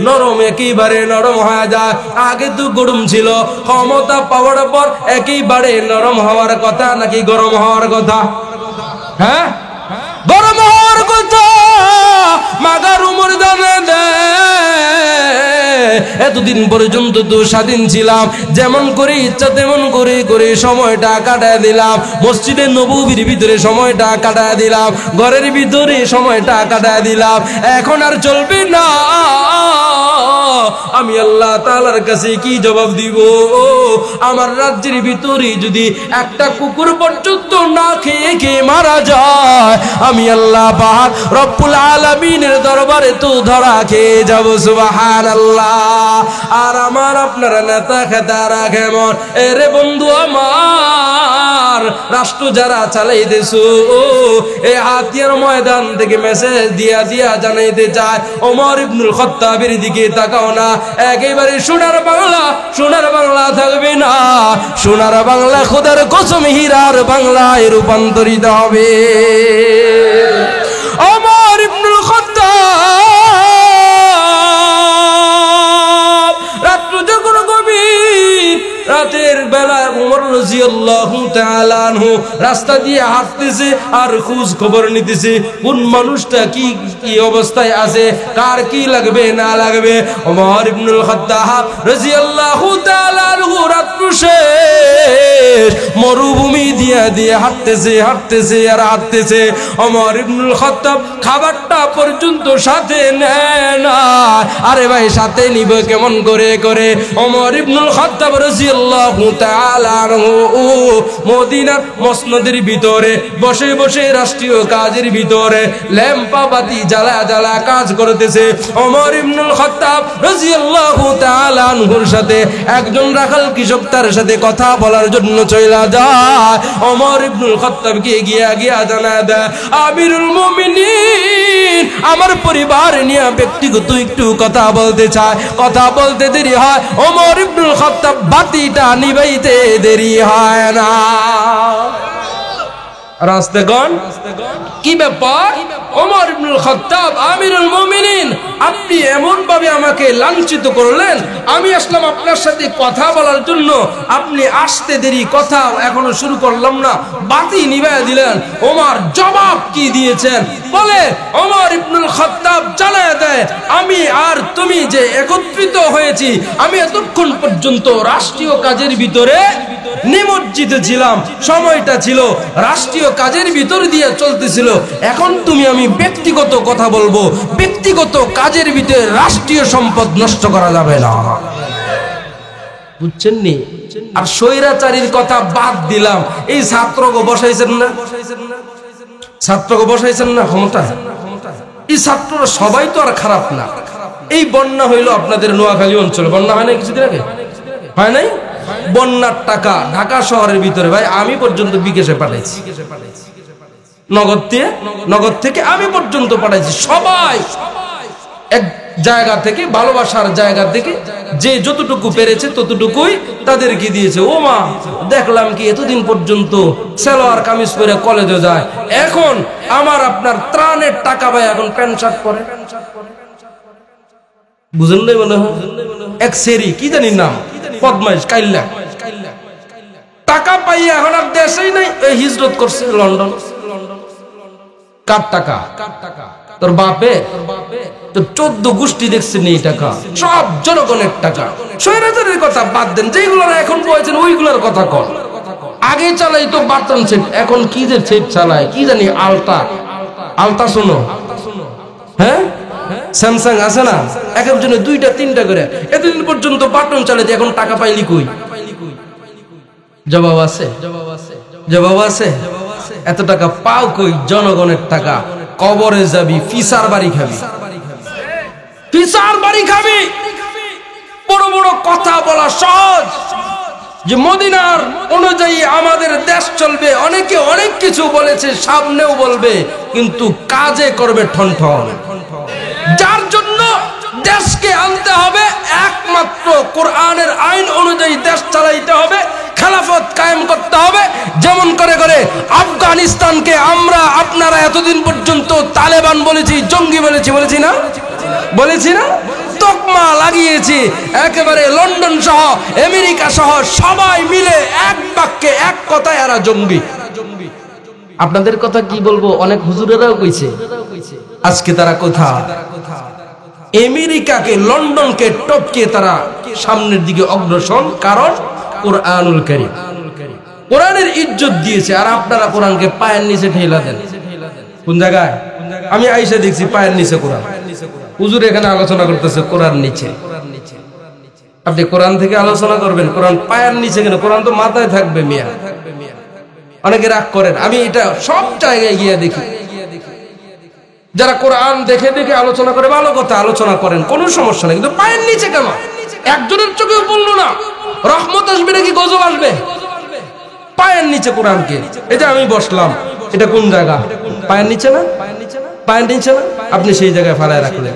নরম, একেবারে নরম হয়ে যায়। আগে তো গরম ছিল, ক্ষমতা পাওয়ার পর একেবারে নরম হওয়ার কথা নাকি গরম হওয়ার কথা? হ্যাঁ, গরম হওয়ার কথা। মাগার উমর জানে দেয়, এতদিন পর্যন্ত তো স্বাধীন ছিলাম, যেমন করে ইচ্ছা তেমন করে করে সময়টা কাটায় দিলাম, মসজিদে নববীর ভিতরে সময়টা কাটায় দিলাম, ঘরের ভিতরে সময়টা কাটায় দিলাম, এখন আর চলবে না। আমি আল্লাহ তাআলার কাছে কি জবাব দিব? আমার রাজ্যের ভিতরে যদি একটা কুকুর পর্যন্ত না খেয়ে খেয়ে মারা যায়, আমি আল্লাহ পাক রব্বুল আলামিনের দরবারে তো ধরা খেয়ে যাব। সুবহানাল্লাহ। আর আমার আপনারা নেতা খেতারা কেমন? এরে বন্ধু আমার, রাষ্ট্র যারা চালাইতেছো, এই হাতিয়ার ময়দান থেকে মেসেজ দিয়া জানাইতে চায়, ওমর ইবনুল খাত্তাবের দিকে তাকাও না। একেবারে সোনার বাংলা থাকবে না, সোনার বাংলা খোদার কসম হীরার বাংলায় রূপান্তরিত হবে। ওমর ইবনুল খাত্তাব রাত্র যখন গভীর, রাতের বেলা ওমর রাদিয়াল্লাহু তাআলা আনহু রাস্তা দিয়ে হাঁটতেছে আর খোঁজ খবর নিতেছে কোন মানুষটা কি কি অবস্থায় আছে, কার কি লাগবে না লাগবে। ওমর ইবনুল খাত্তাব রাদিয়াল্লাহু তাআলা আনহু রাত্র শেষ মরুভূমি দিয়ে দুনিয়া দিয়ে হাঁটতেছে আর হাঁটতেছে। ওমর ইবনুল খাত্তাব খাবারটা পর্যন্ত সাথে নেয় না। আরে ভাই সাথে নিবে কেমন করে ওমর ইবনুল খাত্তাব রাদিয়াল্লাহু তাআলা আনহু মদিনার মসনদের ভিতরে বসে বসে রাষ্ট্রীয় কাজের ভিতরে ল্যাম্পা বাতি জ্বালা কাজ করতেছে। ওমর ইবনুল খাত্তাব রাদিয়াল্লাহু তাআলা আনহুর সাথে একজন রাখাল কৃষক তার সাথে কথা বলার জন্য চলে যায়। ওমর ইবনুল খাত্তাবকে গিয়া জানা দেয়, আমিরুল মুমিনিন আমার পরিবার নিয়ে ব্যক্তিগত একটু কথা বলতে চায়, কথা বলতে দেরি হয়। ওমর ইবনুল খাত্তাব বাতিটা নিভাইতে দেরি হয় না। রাস্তাগণ কি ব্যাপার? ওমর ইবনুল খাত্তাব আমিরুল মুমিনিন, আপনি এমন ভাবে আমাকে লাঞ্ছিত করলেন, আমি আসলাম আপনার সাথে কথা বলার জন্য, আপনি আসতে দেরি, কথা এখনো শুরু করলাম না, বাতি নিভাইয়া দিলেন। ওমর জবাব কি দিয়েছেন বলে ওমর ইবনুল খাত্তাব জানায় দেয়, আমি আর তুমি যে একত্রিত হয়েছি, আমি এতক্ষণ পর্যন্ত রাষ্ট্রীয় কাজের ভিতরে নিমজ্জিত ছিলাম, সময়টা ছিল রাষ্ট্রীয় কাজের ভিতর দিয়ে চলতেছিল। এখন তুমি আমি ব্যক্তিগত কথা বলবো, ব্যক্তিগত কাজের ভিতরে রাষ্ট্রীয় সম্পদ নষ্ট করা যাবে না, বুঝছেন নি? আর স্বৈরাচারীর কথা বাদ দিলাম, এই ছাত্রকে বসাইছেন না, ছাত্রকে বসাইছেন না ক্ষমতা, এই ছাত্ররা সবাই তো আর খারাপ না। এই বন্যা হইলো আপনাদের নোয়াখালী অঞ্চলে, বন্যা হয় নাই কিছুদিন আগে? হয় নাই? বন্যার টাকা ঢাকা শহরের ভিতরে ভাই আমি পর্যন্ত বিকাশে পাঠাইছি, নগদ থেকে আমি পর্যন্ত পাঠাইছি। সবাই এক জায়গা থেকে, ভালোবাসার জায়গা থেকে যে যতটুকু পেরেছে ততটুকুই তাদেরকে দিয়েছে। ও মা, দেখলাম কি এতদিন পর্যন্ত সালোয়ার কামিজ পরে কলেজে যায়, এখন আমার আপনার ত্রাণের টাকা ভাই এখন প্যান্ট শার্ট পরে, বুঝেন নাই মনে হয়? এক সেরি কি জানি নাম, পদ্মাইশ কাইল্লা, টাকা পাইয়া এখন আর দেশেই নাই, হিজরত করছে লন্ডন। কার টাকা? তোর বাপে, তোর 14 গোষ্ঠী দেখছে নেই টাকা, সব জনগণের টাকা। স্বৈরাচারের কথা বাদ দেন, যেগুলো এখন বলছেন ওইগুলোর কথা কর। আগে চালাই তো বাটন সেট, এখন কি যে সেট চালায় কি জানি, আলতা শোনো, হ্যাঁ স্যামসাং আছে না, এক একজনে 2টা 3টা করে, এতদিন পর্যন্ত বাটন চালাতে, এখন টাকা পাইলি কই? জবাব আছে? এত টাকা পাও কই? জনগণের টাকা। কবরে যাবি, ফিসার বাড়ি খাবি, বড় বড় কথা বলা সহজ, যে মদিনার অনুযায়ী আমাদের দেশ চলবে, অনেকে অনেক কিছু বলেছে, সামনেও বলবে, কিন্তু কাজে করবে ঠনঠন। যার জন্য দেশকে আনতে হবে একমাত্র কোরআনের আইন অনুযায়ী, দেশ চালাইতে হবে, খেলাফত কায়েম করতে হবে। যেমন করে আফগানিস্তানকে আপনারা এতদিন পর্যন্ত তালেবান বলেছি, জঙ্গি বলেছি না, তকমা লাগিয়েছি, একেবারে লন্ডন সহ আমেরিকা সহ সবাই মিলে এক বাক্যে এক কথায় এরা জঙ্গি। আপনাদের কথা কি বলবো, অনেক হুজুরেরাও কইছে। আজকে তারা কোথা? আমেরিকাকে, লন্ডনকে টপকে তারা সামনের দিকে অগ্রসর, কারণ কোরআনুল কারীম, কোরআনের ইজ্জত দিয়েছে। আর আপনারা কোরআনকে পায়ের নিচে ঠেলা দেন। কোন জায়গায়? আমি আইসা দেখছি পায়ের নিচে কোরআন, হুজুর এখানে আলোচনা করতেছে কোরআন নিচে। আপনি কোরআন থেকে আলোচনা করবেন, কোরআন পায়ের নিচে কেন? কোরআন তো মাথায় থাকবে মিয়া। অনেকে রাগ করেন, আমি এটা সব জায়গায় গিয়ে দেখি, যারা কোরআন দেখে আলোচনা করে, ভালো কথা, আলোচনা করেন, কোনো সমস্যা নেই, কিন্তু পায়ের নিচে কেন? একজনের চোখেও পড়লো না, রহমত আসবে নাকি গজব আসবে? পায়ের নিচে কোরআনকে, এটা আমি বসলাম, এটা কোন জায়গা? পায়ের নিচে না? আপনি সেই জায়গায় ফালায় রাখলেন,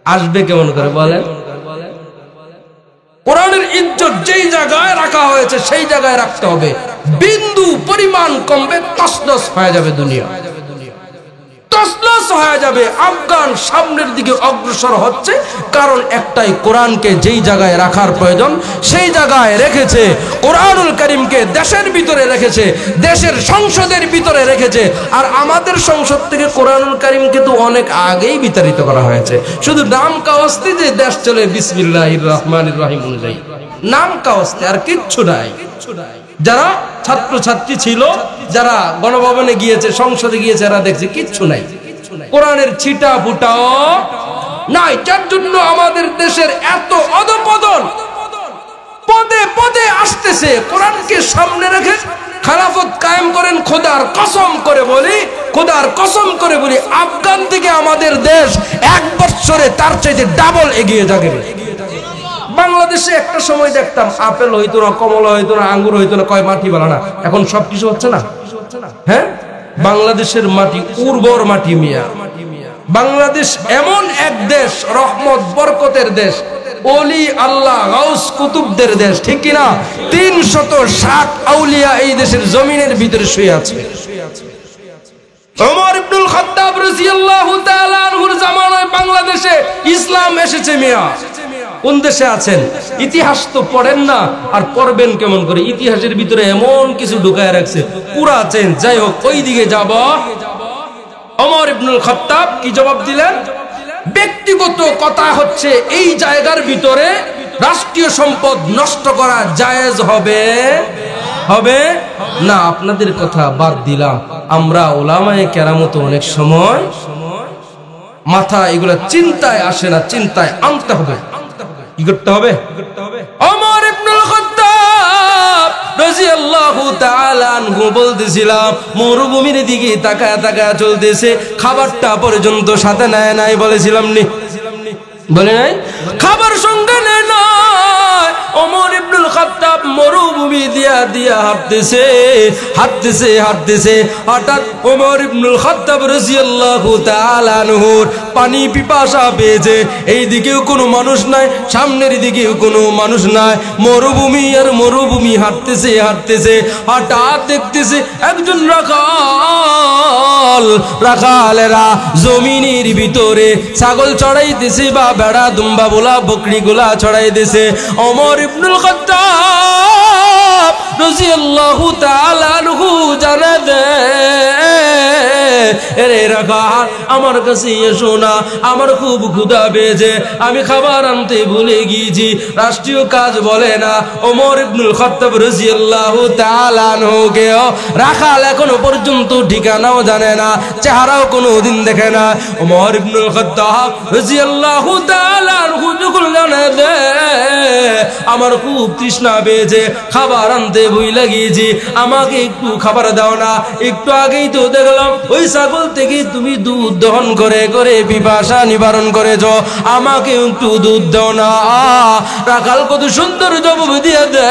আসবে কেমন করে বলেন? কোরআনের ইজ্জত যেই জায়গায় রাখা হয়েছে সেই জায়গায় রাখতে হবে। বিন্দু পরিমাণ কমবে, তছনছ হয়ে যাবে দুনিয়া, তছনছ হয়ে যাবে। আফগান সামনের দিকে অগ্রসর হচ্ছে, কারণ একটাই, কোরআনকে যেই জায়গায় রাখার প্রয়োজন সেই জায়গায় রেখেছে। কোরআনুল কারীমকে দেশের ভিতরে রেখেছে, দেশের সংসদের ভিতরে রেখেছে। আর আমাদের সংসদ থেকে কোরআনুল কারীমকে তো অনেক আগেই বিতাড়িত করা হয়েছে, শুধু নাম কাওয়াস্তে যে দেশ চলে বিসমিল্লাহির রহমানির রহিম অনুযায়ী। নাম কাওয়াস্তে, আর কিচ্ছু নাই। যারা ছাত্র ছাত্রী ছিল, যারা গণভবনে গিয়েছে, সংসদে গিয়েছে, এরা দেখছে কিচ্ছু নাই, কোরআনের ছিটা ফুটাও নাই। যার জন্য আমাদের দেশের এত অধপতন পদে পদে আসতেছে। কোরআনকে সামনে রেখে খেলাফত কায়েম করেন। খোদার কসম করে বলি, খোদার কসম করে বলি, আফগান থেকে আমাদের দেশ 1 বছরে তার চাইতে ডাবল এগিয়ে যাবে। বাংলাদেশে একটা সময় দেখতাম আপেল হইতো না, কমলা হইতো না, আঙ্গুর হইতো না, কয় মাটি বলা না, এখন সবকিছু হচ্ছে না। হ্যাঁ, বাংলাদেশের মাটি উর্বর মাটি মিয়া। বাংলাদেশ এমন এক দেশ, রহমত বরকতের দেশ, ওলি আল্লাহ গাউস কুতুবদের দেশ, ঠিক কিনা? 360 আউলিয়া এই দেশের জমিনের ভিতরে শুয়ে আছে। ওমর ইবনুল খাত্তাব রাদিয়াল্লাহু তাআলা আনহুর জামানায় বাংলাদেশে ইসলাম এসেছে মিয়া। কোন দেশে আছেন? ইতিহাস তো পড়েন না, আর পড়বেন কেমন করে? ইতিহাসের ভিতরে এমন কিছু ঢুকায় রাখছে, পুরা চেঞ্জ। যাই হোক, ওই দিকে যাব। ওমর ইবনুল খাত্তাব কি জবাব দিলেন? ব্যক্তিগত কথা হচ্ছে, এই জায়গার ভিতরে রাষ্ট্রীয় সম্পদ নষ্ট করা জায়েজ হবে হবে না। আপনাদের কথা বাদ দিলাম, আমরা ওলামায়ে কেরামত অনেক সময় মাথা এগুলা চিন্তায় আসে না, চিন্তায় আনতে হবে। কি করতে হবে? ওমর ইবনুল খাত্তাব রাদিয়াল্লাহু তাআলা আনহু বলতেছিলাম, মরুভূমির দিকে তাকায় তাকায় চলতেছে, খাবারটা পর্যন্ত সাথে নেয় নাই, বলেছিলাম নি? বলে নাই? খাবার সঙ্গে নেয় না। ওমর ইবনুল খাত্তাব মরুভূমি দিয়া দিয়া হাঁটতেছে হাঁটতেছে হাঁটতেছে। হঠাৎ ওমর ইবনুল খাত্তাব রাদিয়াল্লাহু তাআলা আনহুর পানি পিপাসা পেয়েছে। এই দিকেও কোনো মানুষ নাই, সামনের দিকেও কোনো মানুষ নাই, মরুভূমি আর মরুভূমি। হাঁটতেছে হাঁটতেছে, হঠাৎ দেখতেছে একজন রাখালেরা জমিনের ভিতরে ছাগল চড়াইতেছে, বা বেড়া দুম্বা বলা বকরি গুলা চড়াইতেছে। ওমর ইবনুল খাত্তাব রাদিয়াল্লাহু তাআলা আনহু জানা দে, এরে রাখাল, আমার কাছে এসো না, আমার খুব ক্ষুধা পেয়েছে, আমি খাবার আনতে ভুলে গিয়েছি। রাষ্ট্রীয় কাজ বলে না। ওমর ইবনুল খাত্তাব রাদিয়াল্লাহু তাআলা আনহুকে রাখাল এখনো পর্যন্ত ঠিকানাও জানে না, চেহারাও কোনোদিন দেখে না। ওমর ইবনুল খাত্তাব রাদিয়াল্লাহু তাআলা আনহু যখন জানে দে আমার খুব তৃষ্ণা পেয়েছে, খাবার আনতে ভুলে গিয়েছি, আমাকে একটু খাবার দাও না। একটু আগেই তো দেখলাম ওই ছাগল থেকে তুমি দুধ দহন করে করে পিপাসা নিবারণ করেছ, আমাকে একটু দুধ দাও না। রাখাল কত সুন্দর জবাব দিয়ে দে,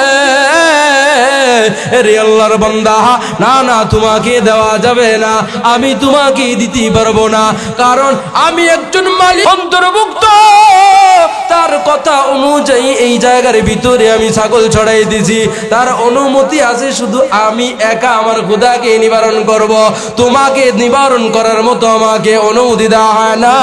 রে আল্লাহর বান্দা, না না, তোমাকে দেওয়া যাবে না, আমি তোমাকে দিতে পারবো না, কারণ আমি একজন মালিক অন্তর্ভুক্ত, তার কথা অনুযায়ী এই জায়গার ভিতরে আমি ছাগল ছড়াই দিছি, তার অনুমতি আছে, শুধু আমি একা আমার ক্ষুধাকে নিবারণ করব, তোমাকে নিবারণ করার মতো আমাকে অনুমতি দেওয়া হয় না,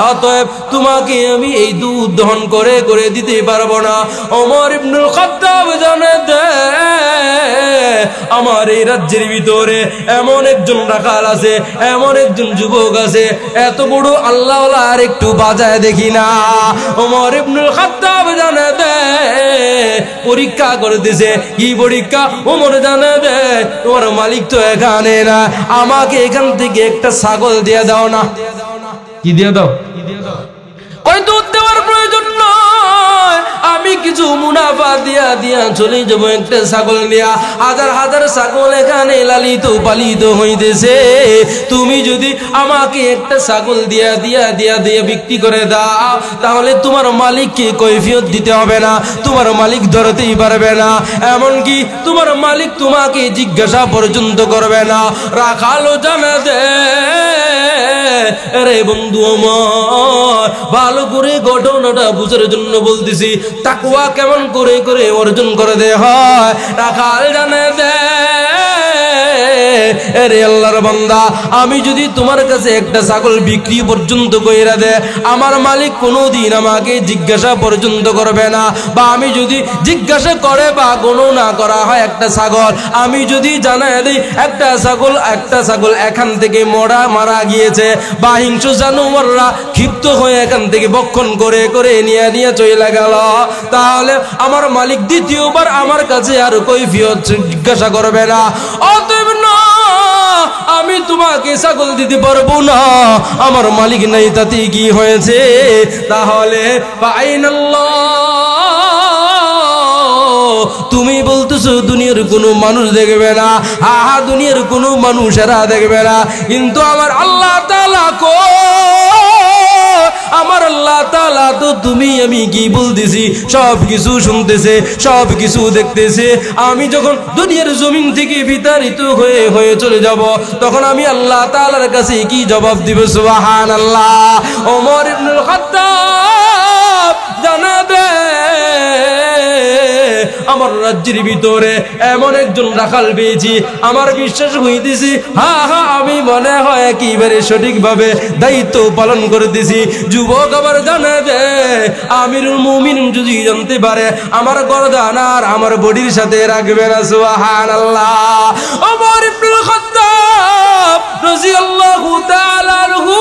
অতএব তোমাকে আমি এই দুধ দহন করে করে দিতে পারবো না। ওমর ইবনুল খাত্তাব জানে দে আমার এই রাজ্যের ভিতরে এমন একজন রাখাল আছে, এমন একজন যুবক আছে, এত বড় আল্লাহওয়ালা আর একটু বাজায় দেখি না। ওমর ইবনুল খাত্তাব জানে দে পরীক্ষা করতেছে। কি পরীক্ষা? ওমর জানে দে তোমার মালিক তো এখানে না, আমাকে এখান থেকে একটা ছাগল দিয়ে দাও না। কি দিয়ে দাও? কই দুধ দেওয়ার প্রয়োজন নয়, আমি কিছু মুনাফা দিয়া দিয়া চলে যাবো একটা ছাগল নিয়া। হাজার হাজার ছাগল এখানে লালিত পালিত হইতেছে, তুমি যদি আমাকে একটা ছাগল দিয়া দিয়া দিয়া দিয়ে বিক্রি করে দাও, তাহলে তোমার মালিককে কৈফিয়ত দিতে হবে না, তোমার মালিক ধরতেই পারবে না, এমনকি তোমার মালিক তোমাকে জিজ্ঞাসা পর্যন্ত করবে না। রাখালো জানা দে রে বন্ধু আমার, ভালো করে ঘটনাটা বুঝার জন্য বলতেছি, তাকওয়া কেমন করে করে অর্জন করে দে হয়। রাখাল জানে দে আরে আল্লাহর বান্দা, আমি যদি তোমার কাছে একটা ছাগল বিক্রি পর্যন্ত কইরা দে, আমার মালিক কোনোদিন আমাকে জিজ্ঞাসা পর্যন্ত করবে না। বা আমি যদি জিজ্ঞাসা করে বা গণনা না করা হয় একটা ছাগল, আমি যদি জানাই দিই একটা ছাগল এখান থেকে মারা গিয়েছে, বা হিংস্র জানোয়াররা ক্ষিপ্ত হয়ে এখান থেকে বক্ষণ করে করে নিয়ে চলে গেল, তাহলে আমার মালিক দ্বিতীয়বার আমার কাছে আর কৈফিয়ত জিজ্ঞাসা করবে না। অতএব না, আমি তোমাকে ছাগল দিতে পারবো না, আমার মালিক নাই, তাতে কি হয়েছে? তাহলে তুমি বলতেছো দুনিয়ার কোনো মানুষ দেখবে না, হা দুনিয়ার কোনো মানুষেরা দেখবে না, কিন্তু আমার আল্লাহ তাআলা আমার আল্লাহ তাআলা তো তুমি আমি কি বলতেছি সব কিছু শুনতেছে, সব কিছু দেখতেছে। আমি যখন দুনিয়ার জমিন থেকে বিতাড়িত হয়ে হয়ে চলে যাব, তখন আমি আল্লাহ তাআলার কাছে কি জবাব দিব? সুবহানাল্লাহ। ওমর ইবনুল খাত্তাব জানাবে, আমার রাজ্যের ভিতরে এমন একজন রাখাল পেয়েছি, আমার বিশ্বাস হইতেছি আমি মনে হয় একেবারে সঠিকভাবে দায়িত্ব পালন করতেছি। যুবক আবার জানাবে, আমিরুল মুমিনিন যদি জানতে পারে আমার গর্দান আর আমার বডির সাথে রাখবে না। সুবহানাল্লাহ। ওমর ইবনুল খাত্তাব রাদিয়াল্লাহু তাআলা আনহু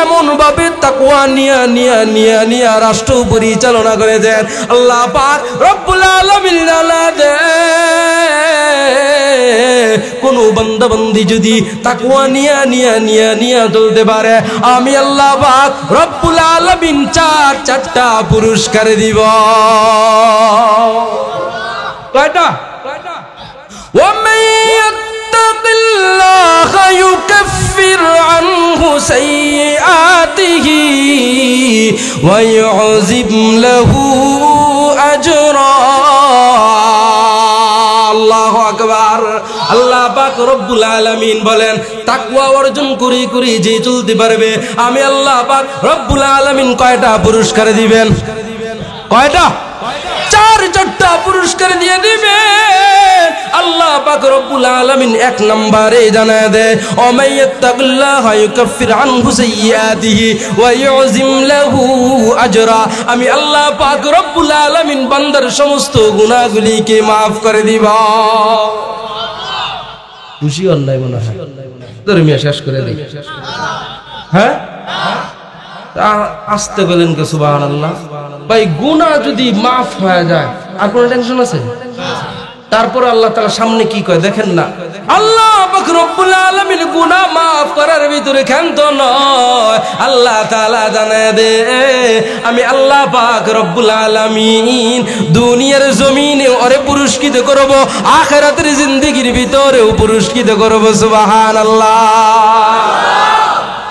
এমন ভাবে তাকওয়া নিয়া রাষ্ট্র পরিচালনা করেছেন। আল্লাহ পাক রব্বুল আলামিন কোন বান্দা বান্দি যদি তাকওয়া নিয়া চলতে পারে, আমি আল্লাহ পাক রব্বুল আলামিন চারটা পুরস্কার দিব। কয়টা? ومن يتق الله يكفر عنه سيئاته ويعظم له أجرا। আল্লাহু আকবার। আল্লাহ পাক রব্বুল আলামিন বলেন, তাকওয়া অর্জন করে যে চলতে পারবে, আমি আল্লাহ পাক রব্বুল আলামিন কয়টা পুরস্কার দিবেন? কয়টা? চারটা পুরস্কার দিয়ে দিবে আল্লাহ পাক রব্বুল আলামিন। এক নম্বরে জানায় দেয়, ওমাইয়াত্তাকিল্লাহা ইউকাফির আনহু সাইয়্যাতিহি ওয়া ইউযিম লাহু আজরা। আমি আল্লাহ পাক রব্বুল আলামিন বান্দার সমস্ত গুনাহগুলিকে maaf করে দিব। খুশি আল্লাহ মনে হয় ধর্মিয়া শেষ করে দেই। হ্যাঁ, আসতে বলেন কে সুবহানাল্লাহ। ভাই গুনাহ যদি maaf হয়ে যায় আর কোনো টেনশন আছে? তারপর আল্লাহ তাআলা সামনে কি কয় দেখেন না, আল্লাহ পাক রব্বুল আলামিন গুনাহ maaf করার ভিতরে ক্ষান্ত নয়। আল্লাহ তাআলা জানায় দে, আমি আল্লাহ পাক রব্বুল আলামিন দুনিয়ার জমিনে ওরে পুরস্কৃত করব, আখিরাতের জিন্দেগির ভিতরেও পুরস্কৃত করব। সুবহানাল্লাহ।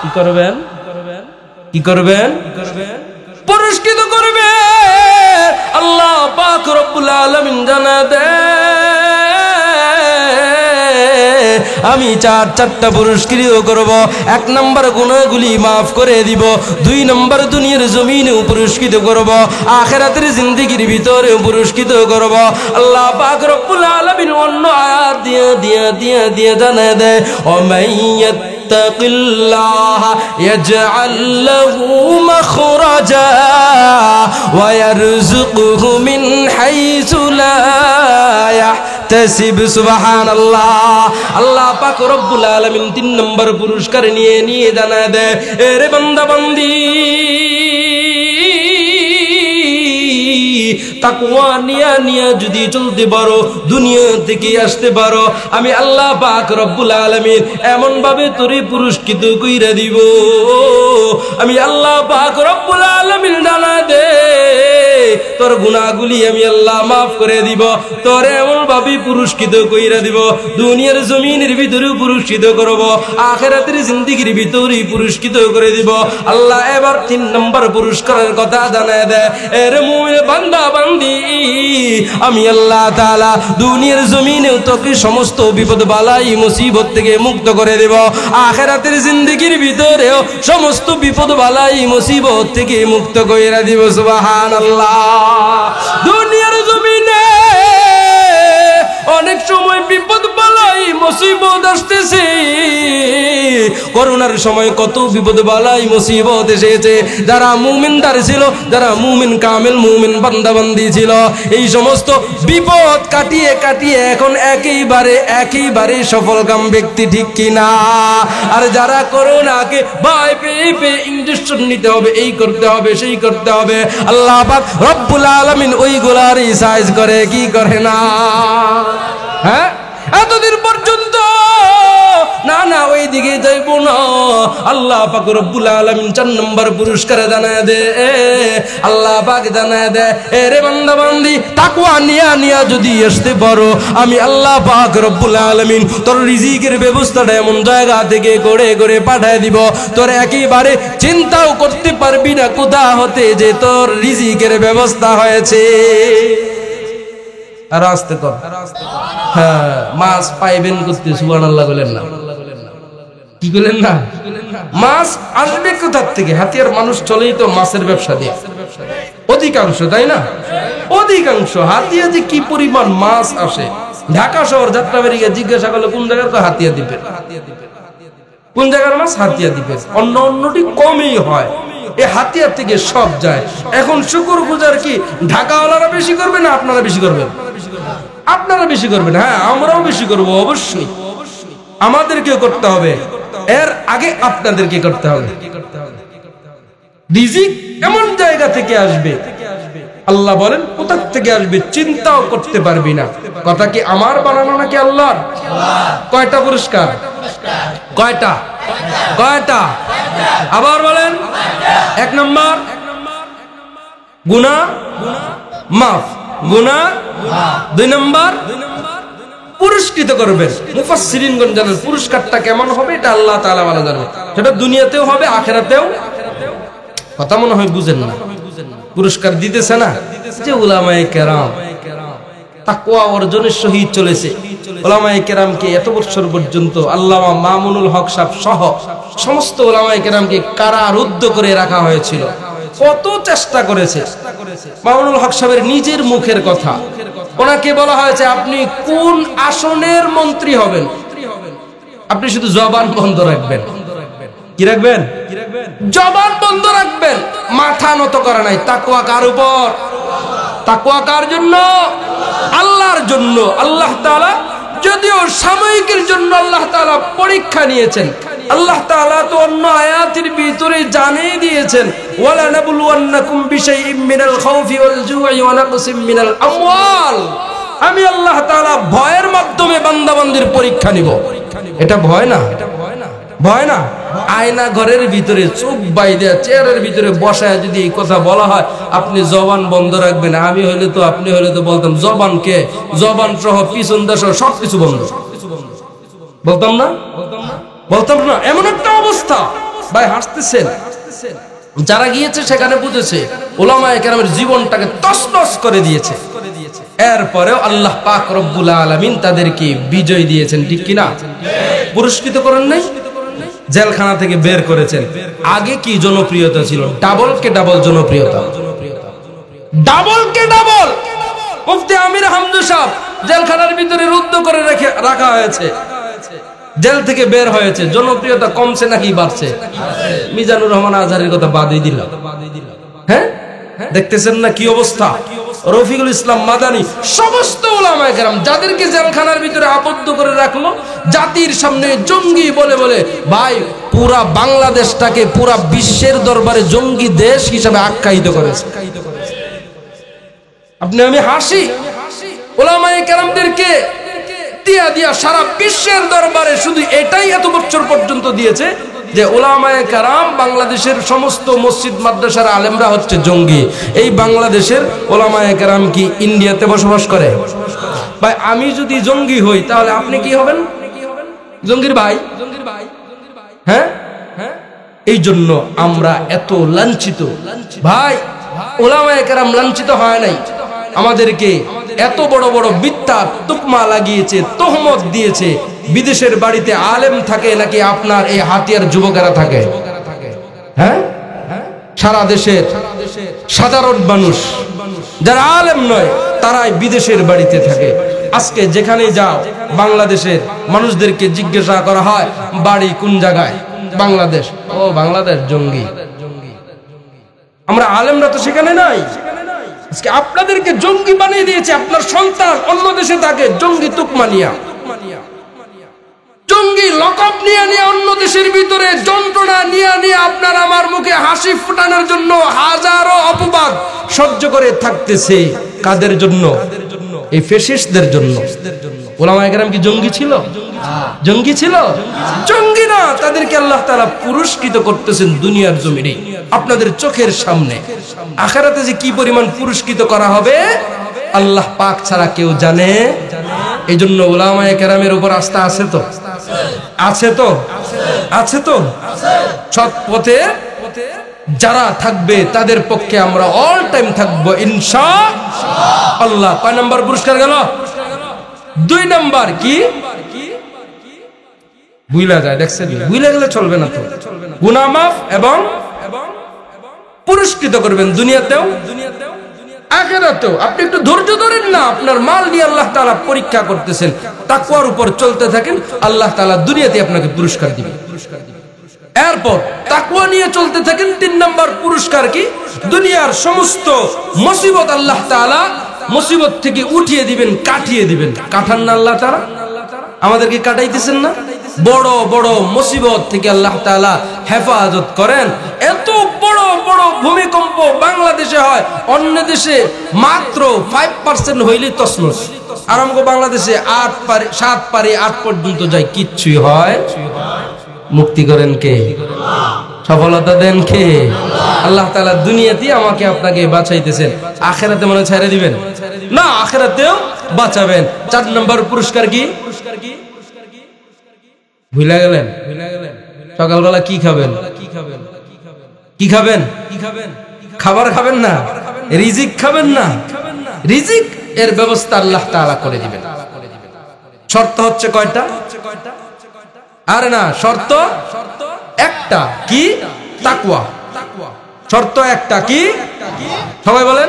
কি করবেন? কি করবেন? পুরস্কৃত করবে আল্লাহ পাক রব্বুল আলামিন জানায় দে, আমি চারটা পুরস্কৃত করব। এক নম্বর গুনাহগুলি maaf করে দিব, দুই নম্বর দুনিয়ার জমিনেও পুরস্কৃত করব, আখিরাতের জিন্দেগির ভিতরেও পুরস্কৃত করব। আল্লাহ পাক রব্বুল আলামিন অন্য আয়াত দিয়ে জানায় দেয়, ওমাইয়াত্তাকিল্লাহা ইয়াজআল লাহু মাখরাজা ওয়া ইয়ারযুকহু মিন হাইসু লা ইয়াহতাসিব। সুবহানাল্লাহ। আল্লাহ পাক রব্বুল আলামিন তিন নম্বর পুরস্কার নিয়ে জানায় দেয়, এরে বান্দা বান্দি, তাকওয়া নিয়া যদি চলতে পারো, দুনিয়া থেকে আসতে পারো, আমি আল্লাহ পাক রব্বুল আলামিন এমন ভাবে তোরে পুরস্কৃত কইরা দিব। আমি আল্লাহ পাক রব্বুল আলামিন জানা দে, তোর গুনাহগুলি আমি আল্লাহ maaf করে দিব, তোরে এমন ভাবে পুরস্কৃত কইরা দিব, দুনিয়ার জমিনের ভিতরে পুরস্কৃত করব, আখিরাতের জিন্দেগির ভিতরে পুরস্কৃত করে দিব। আল্লাহ এবার তিন নম্বর পুরস্কারের কথা জানায় দেয়, এর মুমিন বান্দা বান্দি, আমি আল্লাহ তাআলা দুনিয়ার জমিনেও তোকে সমস্ত বিপদ বালাই মুসিবত থেকে মুক্ত করে দেব, আখিরাতের জিন্দেগির ভিতরেও সমস্ত বিপদ বালাই মুসিবত থেকে মুক্ত কইরা দিব। সুবহানাল্লাহ। দুনিয়ার জমিনে অনেক সময় বিপদ বালাই মুসিবত বিপদ আসতেছে, করোনার সময় কত বিপদ বালাই মুসিবত এসেছে। যারা মুমিনদার ছিল, যারা মুমিন কামেল মুমিন বান্দাবান্দি ছিল, এই সমস্ত বিপদ কাটিয়ে কাটিয়ে এখন একেবারে সফলকাম ব্যক্তি, ঠিক কিনা? আর যারা করোনাকে ভয় পেয়ে পেয়ে ইনজেকশন নিতে হবে, এই করতে হবে, সেই করতে হবে, আল্লাহ পাক রব্বুল আলামিন ওইগুলার রিসার্চ করে কি করে না? হ্যাঁ, এতদিন পর্যন্ত না ওই দিকে যাইব না। আল্লাহ পাক রব্বুল আলামিন 4 নম্বর পুরস্কারে জানায় দে, আল্লাহ পাক জানায় দে, এরে বান্দা বান্দি তাকওয়া নিয়া যদি আসতে পারো, আমি আল্লাহ পাক রব্বুল আলামিন তোর রিজিকের ব্যবস্থাটা এমন জায়গা থেকে করে করে পাঠায় দিব, তোর একেবারে চিন্তাও করতে পারবি না কোথা হতে যে তোর রিজিকের ব্যবস্থা হয়েছে। আর আস্তে কর, হ্যাঁ, মাছ পাইবেন করতে সুবহানাল্লাহ বলেন না, কি বলেন না? মাছ আসবে কোথার থেকে? হাতিয়ার মানুষ চলেই তো মাছের ব্যবসা দিয়ে অধিকাংশ, তাই না? অধিকাংশ হাতিয়া যে কি পরিমাণ মাছ আসে, ঢাকা শহর যাত্রাবাড়িকে জিজ্ঞাসা করলে কোন জায়গার তো হাতিয়া দিবে, কোন জায়গার মাছ হাতিয়া দিবে, অন্যটি কমই হয়, এই হাতিয়ার থেকে সব যায়। এখন শুকর গুজার কি ঢাকাওয়ালারা বেশি করবে না আপনারা বেশি করবেন? আপনারা বেশি করবেন, হ্যাঁ আমরাও বেশি করবো, অবশ্যই আমাদেরকেও করতে হবে, এর আগে আপনাদেরকে করতে হবে। রিজিক এমন জায়গা থেকে আসবে, আল্লাহ বলেন কোথা থেকে আসবে চিন্তাও করতে পারবি না। কথা কি আমার বানানো নাকি আল্লাহর? কয়টা পুরস্কার? কয়টা? আবার বলেন। 1 নম্বর গুনাহ মাফ, গুনাহ 2 নম্বর পুরস্কৃত করবেন। মুফাসসিরিনগণ জানেন পুরস্কারটা কেমন হবে, এটা আল্লাহ তাআলা ভালো জানেন, সেটা দুনিয়াতেও হবে আখিরাতেও। কথা মনে হয় বুঝেন না, পুরস্কার দিতেছে না যে উলামায়ে কেরাম তাকওয়া অর্জনের সহিত চলেছে। উলামায়ে কেরামকে এত বছর পর্যন্ত আল্লামা মামুনুল হক সাহেব সহ সমস্ত উলামায়ে কেরামকে কারারুদ্ধ করে রাখা হয়েছিল, কত চেষ্টা করেছে। মামুনুল হক সাহেবের নিজের মুখের কথা, ওনাকে বলা হয়েছে আপনি কোন আসনের মন্ত্রী হবেন, আপনি শুধু জবান বন্ধ রাখবেন। কি রাখবেন? জবান বন্ধ রাখবেন, মাথা নত করে নাই। তাকওয়া কার উপর? তাকওয়া কার জন্য? আল্লাহর জন্য। আল্লাহ তাআলা যদিও সাময়িকের জন্য আল্লাহ তাআলা পরীক্ষা নিয়েছেন, আল্লাহ তাআলা তো অন্য আয়াতের ভিতরে জানিয়ে দিয়েছেন, ওয়ালা নাবলুওয়ান্নাকুম বিশাইইম মিনাল খাউফি ওয়াল জুই ওয়া নাকসিম মিনাল আমওয়াল। আমি আল্লাহ তাআলা ভয়ের মাধ্যমে বান্দাবান্দির পরীক্ষা নিব। এটা ভয় না? ভয় না? আয়না ঘরের ভিতরে চোখ বাইদে চেয়ারের ভিতরে বসায় যদি এই কথা বলা হয় আপনি জবান বন্ধ রাখবেন, আমি হইলে তো আপনি হইলে তো বলতাম জবানকে, জবান সহ পিছন দেশ সবকিছু বন্ধ, বলতাম না? বলতাম না? এমন একটা অবস্থা। ভাই হাসতেছেন, যারা গিয়েছে সেখানে বুঝেছে উলামায়ে কেরামের জীবনটাকে তছনছ করে দিয়েছে। এরপরেও আল্লাহ পাক রব্বুল আলামিন তাদেরকে বিজয় দিয়েছেন, ঠিক কিনা? পুরস্কৃত করেন নাই, জেলখানা থেকে বের করেছেন। আগে কি জনপ্রিয়তা ছিল? ডাবল কে ডাবল জনপ্রিয়তা, ডাবল কে ডাবল। মুফতি আমির হামজা সাহেব জেলখানার ভিতরে রুদ্ধ করে রাখা হয়েছে, জেল থেকে বের হয়েছে, জনপ্রিয়তা কমছে নাকি বাড়ছে? মিজানুর রহমান আজহারের কথা বাদই দিলাম, হ্যাঁ দেখতেছেন না কি অবস্থা? রফিকুল ইসলাম মাদানী সমস্ত উলামায়ে কেরাম যাদেরকে জেলখানার ভিতরে আবদ্ধ করে রাখলো, জাতির সামনে জঙ্গি বলে বলে ভাই পুরা বাংলাদেশটাকে পুরা বিশ্বের দরবারে জঙ্গি দেশ হিসাবে আখ্যায়িত করেছে। আপনি আমি হাসি, উলামায়ে কেরামদেরকে দিয়া দিয়া সারা বিশ্বের দরবারে শুধু এটাই এত বছর পর্যন্ত দিয়েছে যে উলামায়ে কেরাম বাংলাদেশের সমস্ত মসজিদ মাদ্রাসার আলেমরা হচ্ছে জঙ্গি। এই বাংলাদেশের উলামায়ে কেরাম কি ইন্ডিয়াতে বসবাস করে? ভাই আমি যদি জঙ্গি হই তাহলে আপনি কি হবেন? জঙ্গির ভাই। হ্যাঁ, এই জন্য আমরা এত লাঞ্ছিত। ভাই উলামায়ে কেরাম লাঞ্ছিত হয় নাই, আমাদেরকে এত বড় বড় মিথ্যা তুকমা লাগিয়েছে, তহমত দিয়েছে। বিদেশের বাড়িতে আলেম থাকে নাকি আপনার এই হাতিয়ার যুবকেরা থাকে? হ্যাঁ, সারা দেশের সাধারণ মানুষ যারা আলেম নয় তারাই বিদেশের বাড়িতে থাকে। আজকে যেখানে যাও বাংলাদেশের মানুষদেরকে জিজ্ঞাসা করা হয় বাড়ি কোন জায়গায়, বাংলাদেশ। ও বাংলাদেশ জঙ্গি। আমরা আলেমরা তো সেখানে নাই। আজকে আপনাদেরকে জঙ্গি বানিয়ে দিয়েছে। আপনার সন্তান অন্য দেশে থাকে, জঙ্গি তুকমানিয়া, জঙ্গি লকব নিয়ে নিয়ে অন্য দেশের ভিতরে যন্ত্রণা নিয়ে নিয়ে আপনার আমার মুখে হাসি ফোটানোর জন্য হাজারো অপবাদ সহ্য করে থাকতেছে। কাদের জন্য? এই ফ্যাসিস্টদের জন্য। ওলামায়ে কেরাম কি জঙ্গি ছিল? জঙ্গি ছিল? জঙ্গি না। তাদেরকে আল্লাহ তাআলা পুরস্কৃত করতেছেন দুনিয়ার জমিনে আপনাদের চোখের সামনে। আখিরাতে যে কি পরিমাণ পুরস্কৃত করা হবে আল্লাহ পাক ছাড়া কেউ জানে। এই জন্য ওলামায়ে কেরামের উপর আস্থা আছে তো? আছে তো? আছে তো? সৎ পথে যারা থাকবে তাদের পক্ষে আমরা অল টাইম থাকবো ইনশাআল্লাহ। কয় নাম্বার পুরস্কার গেল? 2 নাম্বার কি? ভুলা যায়, দেখছেন? ভুলে গেলে চলবে না তো। গুনাহ মাফ এবং পুরস্কৃত করবেন দুনিয়াতেও আখিরাতেও। আপনি একটু ধৈর্য ধরেন না। আপনার মাল দিয়ে আল্লাহ তাআলা পরীক্ষা করতেছেন। তাকওয়ার উপর চলতে থাকেন, আল্লাহ তাআলা দুনিয়াতে আপনাকে পুরস্কার দিবেন। এরপর তাকওয়া নিয়ে চলতে থাকেন। 3 নাম্বার পুরস্কার কি? দুনিয়ার সমস্ত মুসিবত আল্লাহ তাআলা মুসিবত থেকে উঠিয়ে দিবেন, কাটিয়ে দিবেন। কাটান না আল্লাহ তাআলা? আমাদেরকে কাটাইতেছেন না? বড় বড় মুসিবত থেকে আল্লাহ তাআলা হেফাজত করেন। এত বড় বড় ভূমিকম্প বাংলাদেশে হয়, অন্য দেশে মাত্র 5% হইলে তছনছ। আর আমগো বাংলাদেশে 7 পারে 8 পর্যন্ত যায়, কিচ্ছুই হয়। মুক্তি করেন কে? সফলতা দেন কে? আল্লাহ তাআলা দুনিয়াতে আমাকে আপনাকে বাঁচাইতেছেন, আখিরাতে মনে ছেড়ে দিবেন না, আখিরাতেও বাঁচাবেন। 4 নম্বর পুরস্কার কি? ভুলে গেলেন? সকালবেলা কি খাবেন? কি খাবেন? খাবার খাবেন না, রিজিক খাবেন না। রিজিক এর ব্যবস্থা আল্লাহ তাআলা করে দিবেন। শর্ত হচ্ছে কয়টা? আরে না, শর্ত একটা কি? তাকওয়া। শর্ত একটা কি? সবাই বলেন,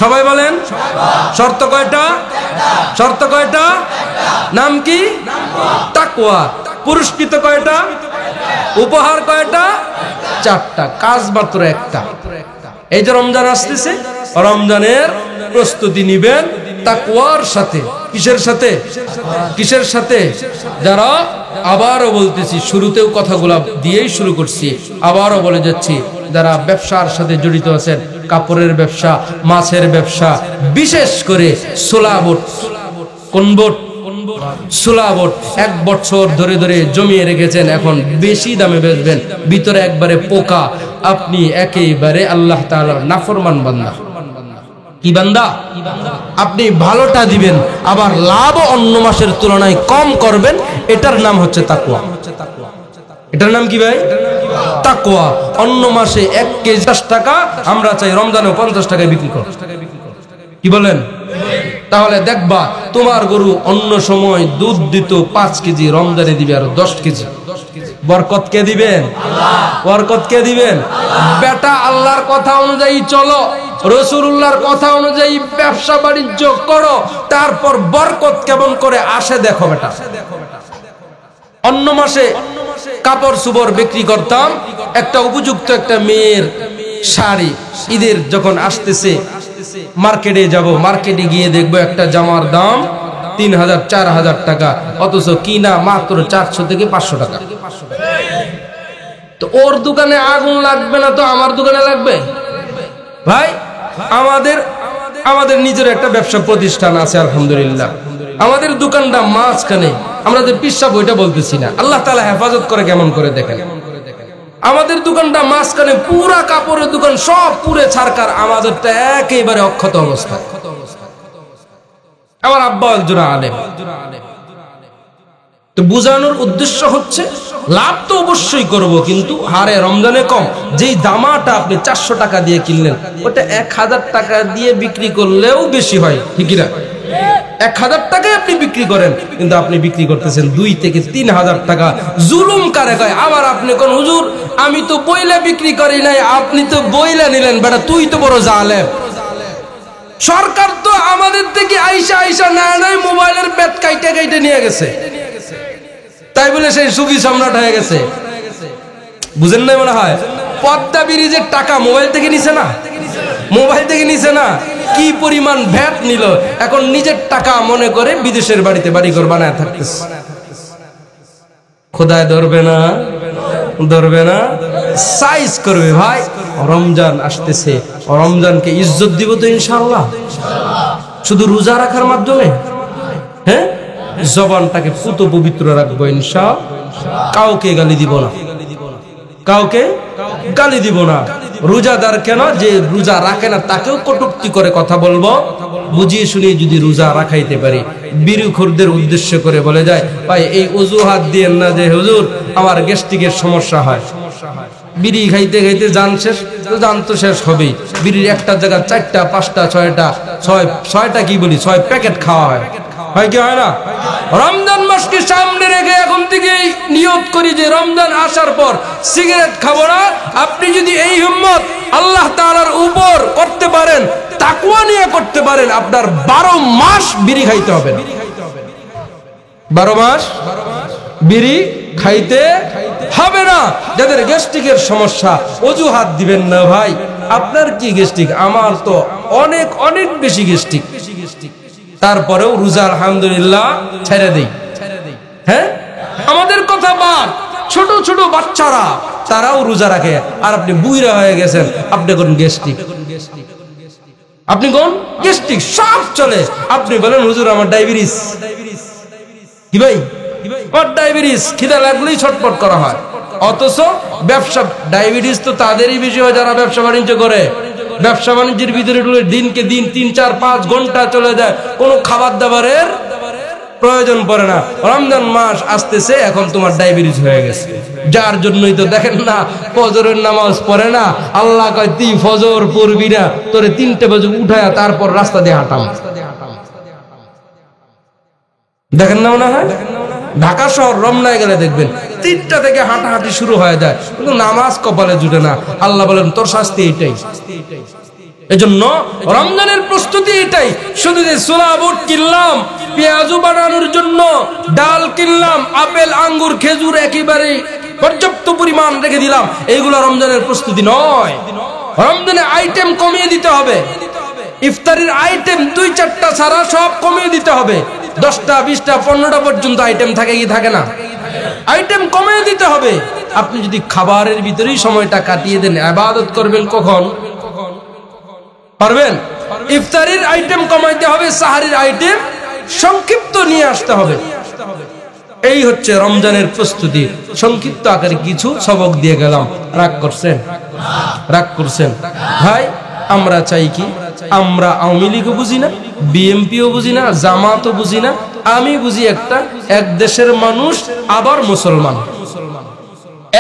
সবাই বলেন। শর্ত কয়টা? শর্ত কয়টা? নাম কি? তাকওয়া। পুরস্কৃত কয়টা? উপহার কয়টা? 4টা। কাজ মাত্র একটা। এই যে রমজান আসতেছে, রমজানের প্রস্তুতি নিবেন তাকওয়ার সাথে। কিসের সাথে? কিসের সাথে? যারা, আবারও বলতেছি, শুরুতেও কথাগুলো দিয়েই শুরু করছি, আবারও বলে যাচ্ছি, যারা ব্যবসার সাথে জড়িত আছেন, কাপড়ের ব্যবসা, মাছের ব্যবসা, বিশেষ করে সোলা বোট, কোন বোট? সোলা বোট 1 বছর ধরে ধরে জমিয়ে রেখেছেন, এখন বেশি দামে বেচবেন, ভিতরে একবারে পোকা। আপনি একেবারে আল্লাহ তাআলার নাফরমান বান্দা। কি বান্দা? আপনি ভালোটা দিবেন, আবার লাভ অন্য মাসের তুলনায় কম করবেন। এটার নাম হচ্ছে তাকওয়া। এটার নাম কি ভাই? তাকওয়া। অন্য মাসে 1 কেজি 10 টাকা, আমরা চাই রমজানে 50 টাকায় বিক্রি কর। কি বলেন? তাহলে দেখবা তোমার গরু অন্য সময় দুধ দিত 5 কেজি, রমজানে দিবে আর 10 কেজি। বরকত কে দিবেন? বরকত কে দিবেন? বেটা আল্লাহর কথা অনুযায়ী চলো, রাসূলুল্লাহর কথা অনুযায়ী ব্যবসা বাণিজ্য করো, তারপর বরকত কেমন করে আসে দেখো বেটা। অন্য মাসে কাপড় চোপড় বিক্রি করতাম, একটা উপযুক্ত একটা মেয়ের শাড়ি ঈদের যখন আসতেছে মার্কেটে যাব, মার্কেটে গিয়ে দেখবো একটা জামার দাম 3000-4000 টাকা, অথচ কিনা মাত্র 400 থেকে 500 টাকা। তো ওর দোকানে আগুন লাগবে না তো আমার দোকানে লাগবে? ভাই, আমাদের নিজের একটা ব্যবসা প্রতিষ্ঠান আছে আলহামদুলিল্লাহ। আমাদের দোকানটা মাঝখানে, আমরা যে পিসাব ওইটা বলতেছি না, আল্লাহ তাআলা হেফাজত করে কেমন করে দেখেন। আমাদের দোকানটা মাঝখানে, পুরা কাপড়ের দোকান সব পুরে ছারকার, আমাদেরটা একেবারে অক্ষত অবস্থা। আমার আব্বা একজন আলেম। তো বুঝানোর উদ্দেশ্য হচ্ছে লাভ তো অবশ্যই করব, কিন্তু হারে রমজানে কম। যেই দামাটা আপনি 400 টাকা দিয়ে কিনলেন, ওটা 1000 টাকা দিয়ে বিক্রি করলেও বেশি হয়, ঠিক না? 1000 টাকায় আপনি বিক্রি করেন, কিন্তু আপনি বিক্রি করতেছেন 2 থেকে 3000 টাকা। জুলুম কারে কয়? আবার আপনি কোন হুজুর আমি তো বইলা বিক্রি করি নাই, আপনি তো বইলা নিলেন, বেটা তুই তো বড় জালেম। সরকার তো আমাদের থেকে আইসা নাই মোবাইলের বেত কাইটে কাইটে নিয়ে গেছে, তাই বলে সেই সুফি সম্রাট হয়ে গেছে। বুঝেন নাই মনে হয়? পদ্মা ব্রিজের টাকা মোবাইল থেকে নিছে না, মোবাইল থেকে নিছে না, কি পরিমাণ ভ্যাট নিল, এখন নিজের টাকা মনে করে বিদেশের বাড়িতে বাড়িঘর বানায় থাকতেছে। খোদায় ধরবে না, ধরবে না, সাইজ করবে। ভাই রমজান আসতেছে, রমজানকে ইজ্জত দিব তো ইনশাআল্লাহ, শুধু রোজা রাখার মাধ্যমে। হ্যাঁ, জবানটাকে পুত পবিত্র রাখবো ইনশাআল্লাহ। কাউকে গালি দিব না, কাউকে গালি দিব না। রোজাদার কেন, যে রোজা রাখে না তাকেও কটূক্তি করে কথা বলবো, বুঝিয়ে শুনিয়ে যদি রোজা রাখাইতে পারি। বিড়িখোরদের উদ্দেশ্য করে বলে যায়, ভাই এই অজুহাত দিয়েন না যে হুজুর আমার গ্যাস্ট্রিকের সমস্যা হয়। বিড়ি খাইতে খাইতে জান শেষ, তো জান তো শেষ হবেই। বিড়ির একটা জায়গা 4টা 5টা 6টা 6টা কি বলি 6 প্যাকেট খাওয়া হয়, হয় কি হয় না? রমজান মাসকে সামনে রেখে এখন থেকেই নিয়ত করি যে রমজান আসার পর সিগারেট খাবো না। আপনি যদি এই হিম্মত আল্লাহ তাআলার উপর করতে পারেন, তাকওয়া নিয়ে করতে পারেন, আপনার 12 মাস বিড়ি খাইতে হবে না। 12 মাস বিড়ি খাইতে হবে না। যাদের গ্যাস্ট্রিকের সমস্যা, অজুহাত দিবেন না ভাই আপনার কি গ্যাস্ট্রিক, আমার তো অনেক অনেক বেশি গ্যাস্ট্রিক, তারপরেও রোজা আলহামদুলিল্লাহ ছেড়ে দেই। হ্যাঁ, আমাদের কথা বাদ, ছোট ছোট বাচ্চারা তারাও রোজা রাখে, আর আপনি বুইরা হয়ে গেছেন, আপনি কোন গ্যাস্ট্রিক, আপনি কোন গ্যাস্ট্রিক সব চলে। আপনি বলেন হুজুর আমার ডায়াবেটিস, কি ভাই আমার ডায়াবেটিস, খিদা লাগলেই ছটপট করা হয়। অথচ ব্যবসা, ডায়াবেটিস তো তাদেরই বেশি হয় যারা ব্যবসা বাণিজ্য করে। ব্যবসা বাণিজ্যের ভিতরে দিনকে দিন 3-4-5 ঘন্টা চলে যায়, কোনো খাবার দাবারের প্রয়োজন পড়ে না। রমজান মাস আসতেছে, এখন তোমার ডায়াবেটিস হয়ে গেছে। যার জন্যই তো দেখেন না ফজরের নামাজ পড়ে না, আল্লাহ কয় তুই ফজর পড়বি না, তোরে 3টে বাজে উঠায়া তারপর রাস্তা দিয়ে হাঁটাম। দেখেন না মনে হয়? ঢাকা শহর রমনায় গেলে দেখবেন 3টা থেকে হাঁটাহাঁটি শুরু হয়ে যায়, কিন্তু নামাজ কপালে জুটে না। আল্লাহ বলেন তোর শাস্তি এইটাই। এজন্য রমজানের প্রস্তুতি এটাই। শুধু যে ছোলা বুট কিনলাম, পেঁয়াজু বানানোর জন্য ডাল কিনলাম, আপেল আঙ্গুর খেজুর একেবারে পর্যাপ্ত পরিমাণ রেখে দিলাম, এইগুলো রমজানের প্রস্তুতি নয়। রমজানে আইটেম কমিয়ে দিতে হবে। ইফতারির আইটেম 2-4টা ছাড়া সব কমিয়ে দিতে হবে। 10টা 20টা 15টা পর্যন্ত আইটেম থাকে কি থাকে না? আইটেম কমিয়ে দিতে হবে। আপনি যদি খাবারের ভিতরেই সময়টা কাটিয়ে দেন, ইবাদত করবেন কখন? পারবেন? ইফতারির আইটেম কমাইতে হবে, সাহারির আইটেম সংক্ষিপ্ত নিয়ে আসতে হবে। এই হচ্ছে রমজানের প্রস্তুতি। সংক্ষিপ্ত আকারে কিছু সবক দিয়ে গেলাম। রাগ করছেন? রাগ করছেন? ভাই আমরা চাই কি? আমরা আওয়ামী লীগও বুঝি না, বিএনপিও বুঝি না, জামাতও বুঝি না। আমি বুঝি এক দেশের মানুষ আবার মুসলমান।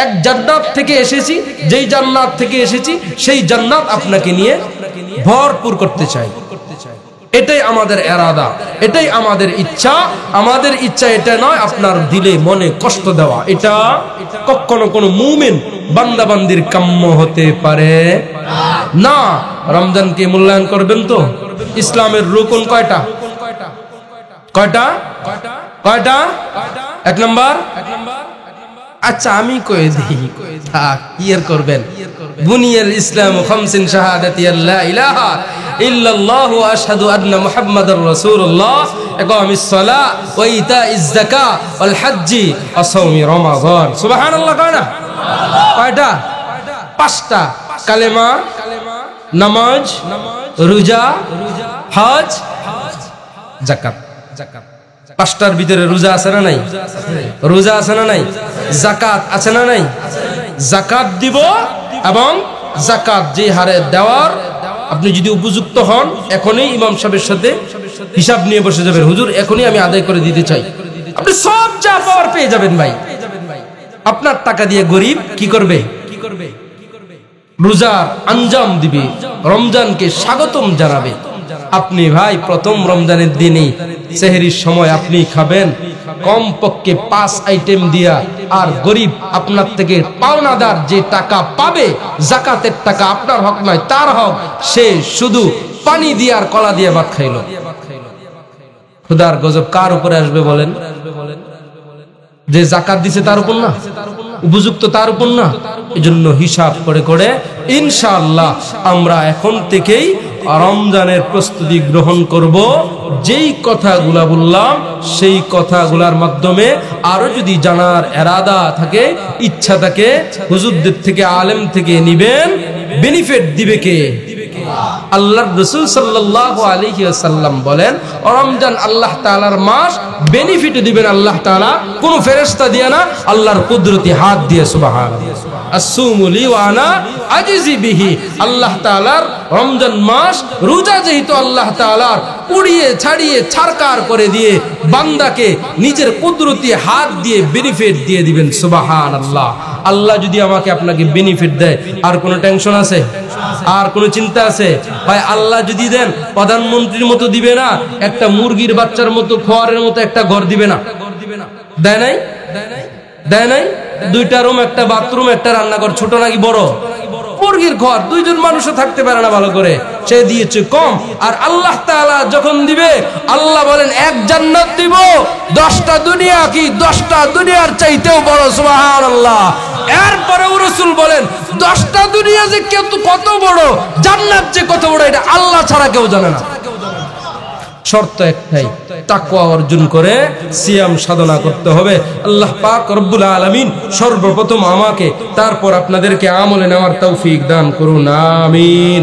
এক জান্নাত থেকে এসেছি, যেই জান্নাত থেকে এসেছি সেই জান্নাত আপনাকে নিয়ে ভরপুর করতে চাই। এটাই আমাদের এরাদা, এটাই আমাদের ইচ্ছা। আমাদের ইচ্ছা এটা নয় আপনার দিলে মনে কষ্ট দেওয়া। এটা কখনো কোনো মুমিন বান্দাবান্দির কাম্য হতে পারে না। রমজানকে মূল্যায়ন করবেন তো? ইসলামের রুকন কয়টা? কয়টা? কয়টা? 1 নম্বর। আচ্ছা আমি কয়ে দিই, কি আর করবেন? বুনিয়াল ইসলাম খামসিন শাহাদাতি আল্লা ইলাহা ইল্লাল্লাহু ওয়া আশহাদু আন্না মুহাম্মাদার রাসূলুল্লাহ ইকামিস সালাহ ওয়া ইতাইজ যাকাত ওয়াল হজ্জি ওয়া সাওমি রমাদান। সুবহানাল্লাহ। কয়টা? কয়টা? 5টা। কালেমা, নামাজ, রোজা, হজ, যাকাত। 5টার ভিতরে রোজা আছে না নাই? রোজা আছে না নাই? যাকাত আছে না নাই? যাকাত দিব, এবং যাকাত যে হারে দেওয়ার আপনি যদি উপযুক্ত হন, এখনই ইমাম সাহেবের সাথে হিসাব নিয়ে বসে যাবেন, হুজুর এখনই আমি আদায় করে দিতে চাই। আপনি সব যা পাওয়ার পেয়ে যাবেন ভাই। আপনার টাকা দিয়ে গরিব কি করবে? রোজার আঞ্জাম দিবে, রমজানকে স্বাগতম জানাবে। আপনি ভাই প্রথম রমজানের দিনে সেহরির সময় আপনি খাবেন কমপক্ষে 5 আইটেম দিয়া, আর গরিব আপনার থেকে পাওনাদার যে টাকা পাবে, যাকাতের টাকা আপনার হক নয় তার হক, সে শুধু পানি দিয়ে আর কলা দিয়ে ভাত খাইলো। খোদার গজব কার উপরে আসবে বলেন? যে যাকাত দিছে তার উপর না, উপযুক্ত তার উপর না। এজন্য হিসাব করে করে ইনশাআল্লাহ আমরা এখন থেকেই রমজানের প্রস্তুতি গ্রহণ করব। যেই কথাগুলা বললাম সেই কথাগুলার মাধ্যমে আরো যদি জানার এরাদা থাকে, ইচ্ছা থাকে, হুজুরদের থেকে, আলেম থেকে নিবেন। বেনিফিট দিবে কে? আল্লাহর রাসূল সাল্লাল্লাহু আলাইহি ওয়াসাল্লাম বলেন, রমজান আল্লাহ তাআলার মাস, বেনিফিট দিবেন আল্লাহ তাআলা কোন ফেরেশতা দিয়ে না, আল্লাহর কুদরতি হাত দিয়ে। সুবহানাল্লাহ। আসুমু লি ওয়া আনা আজিজি বিহি। আল্লাহ তাআলার রমজান মাস, রোজা যেহেতু আল্লাহ তাআলার, পুড়িয়ে ছাড়িয়ে ছারকার করে দিয়ে বান্দাকে নিজের কুদরতি হাত দিয়ে বেনিফিট দিয়ে দিবেন। সুবহানাল্লাহ। আল্লাহ যদি আমাকে আপনাকে বেনিফিট দেয়, আর কোনো টেনশন আছে? আর কোনো চিন্তা আছে? ভাই আল্লাহ যদি দেন, প্রধানমন্ত্রীর মতো দিবে না, একটা মুরগির বাচ্চার মতো, খোয়ারের মতো একটা ঘর দিবে না। দেয় নাই? দেয় নাই? 2টা রুম, একটা বাথরুম, একটা রান্নাঘর। ছোট নাকি বড়? মুরগির ঘর, 2জন মানুষও থাকতে পারে না ভালো করে, সে দিয়েছে কম। আর আল্লাহ তাআলা যখন দিবে, আল্লাহ বলেন এক জান্নাত দিব 10টা দুনিয়া, কি 10টা দুনিয়ার চাইতেও বড়। সুবহানাল্লাহ। এরপরেও রাসূল বলেন 10টা দুনিয়া যে কত বড়, জান্নাত যে কত বড়, এটা আল্লাহ ছাড়া কেউ জানে না। শর্ত একটাই, তাকওয়া অর্জন করে সিয়াম সাধনা করতে হবে। আল্লাহ পাক রব্বুল আলামিন সর্বপ্রথম আমাকে, তারপর আপনাদেরকে আমলে নেওয়ার তৌফিক দান করুন। আমিন।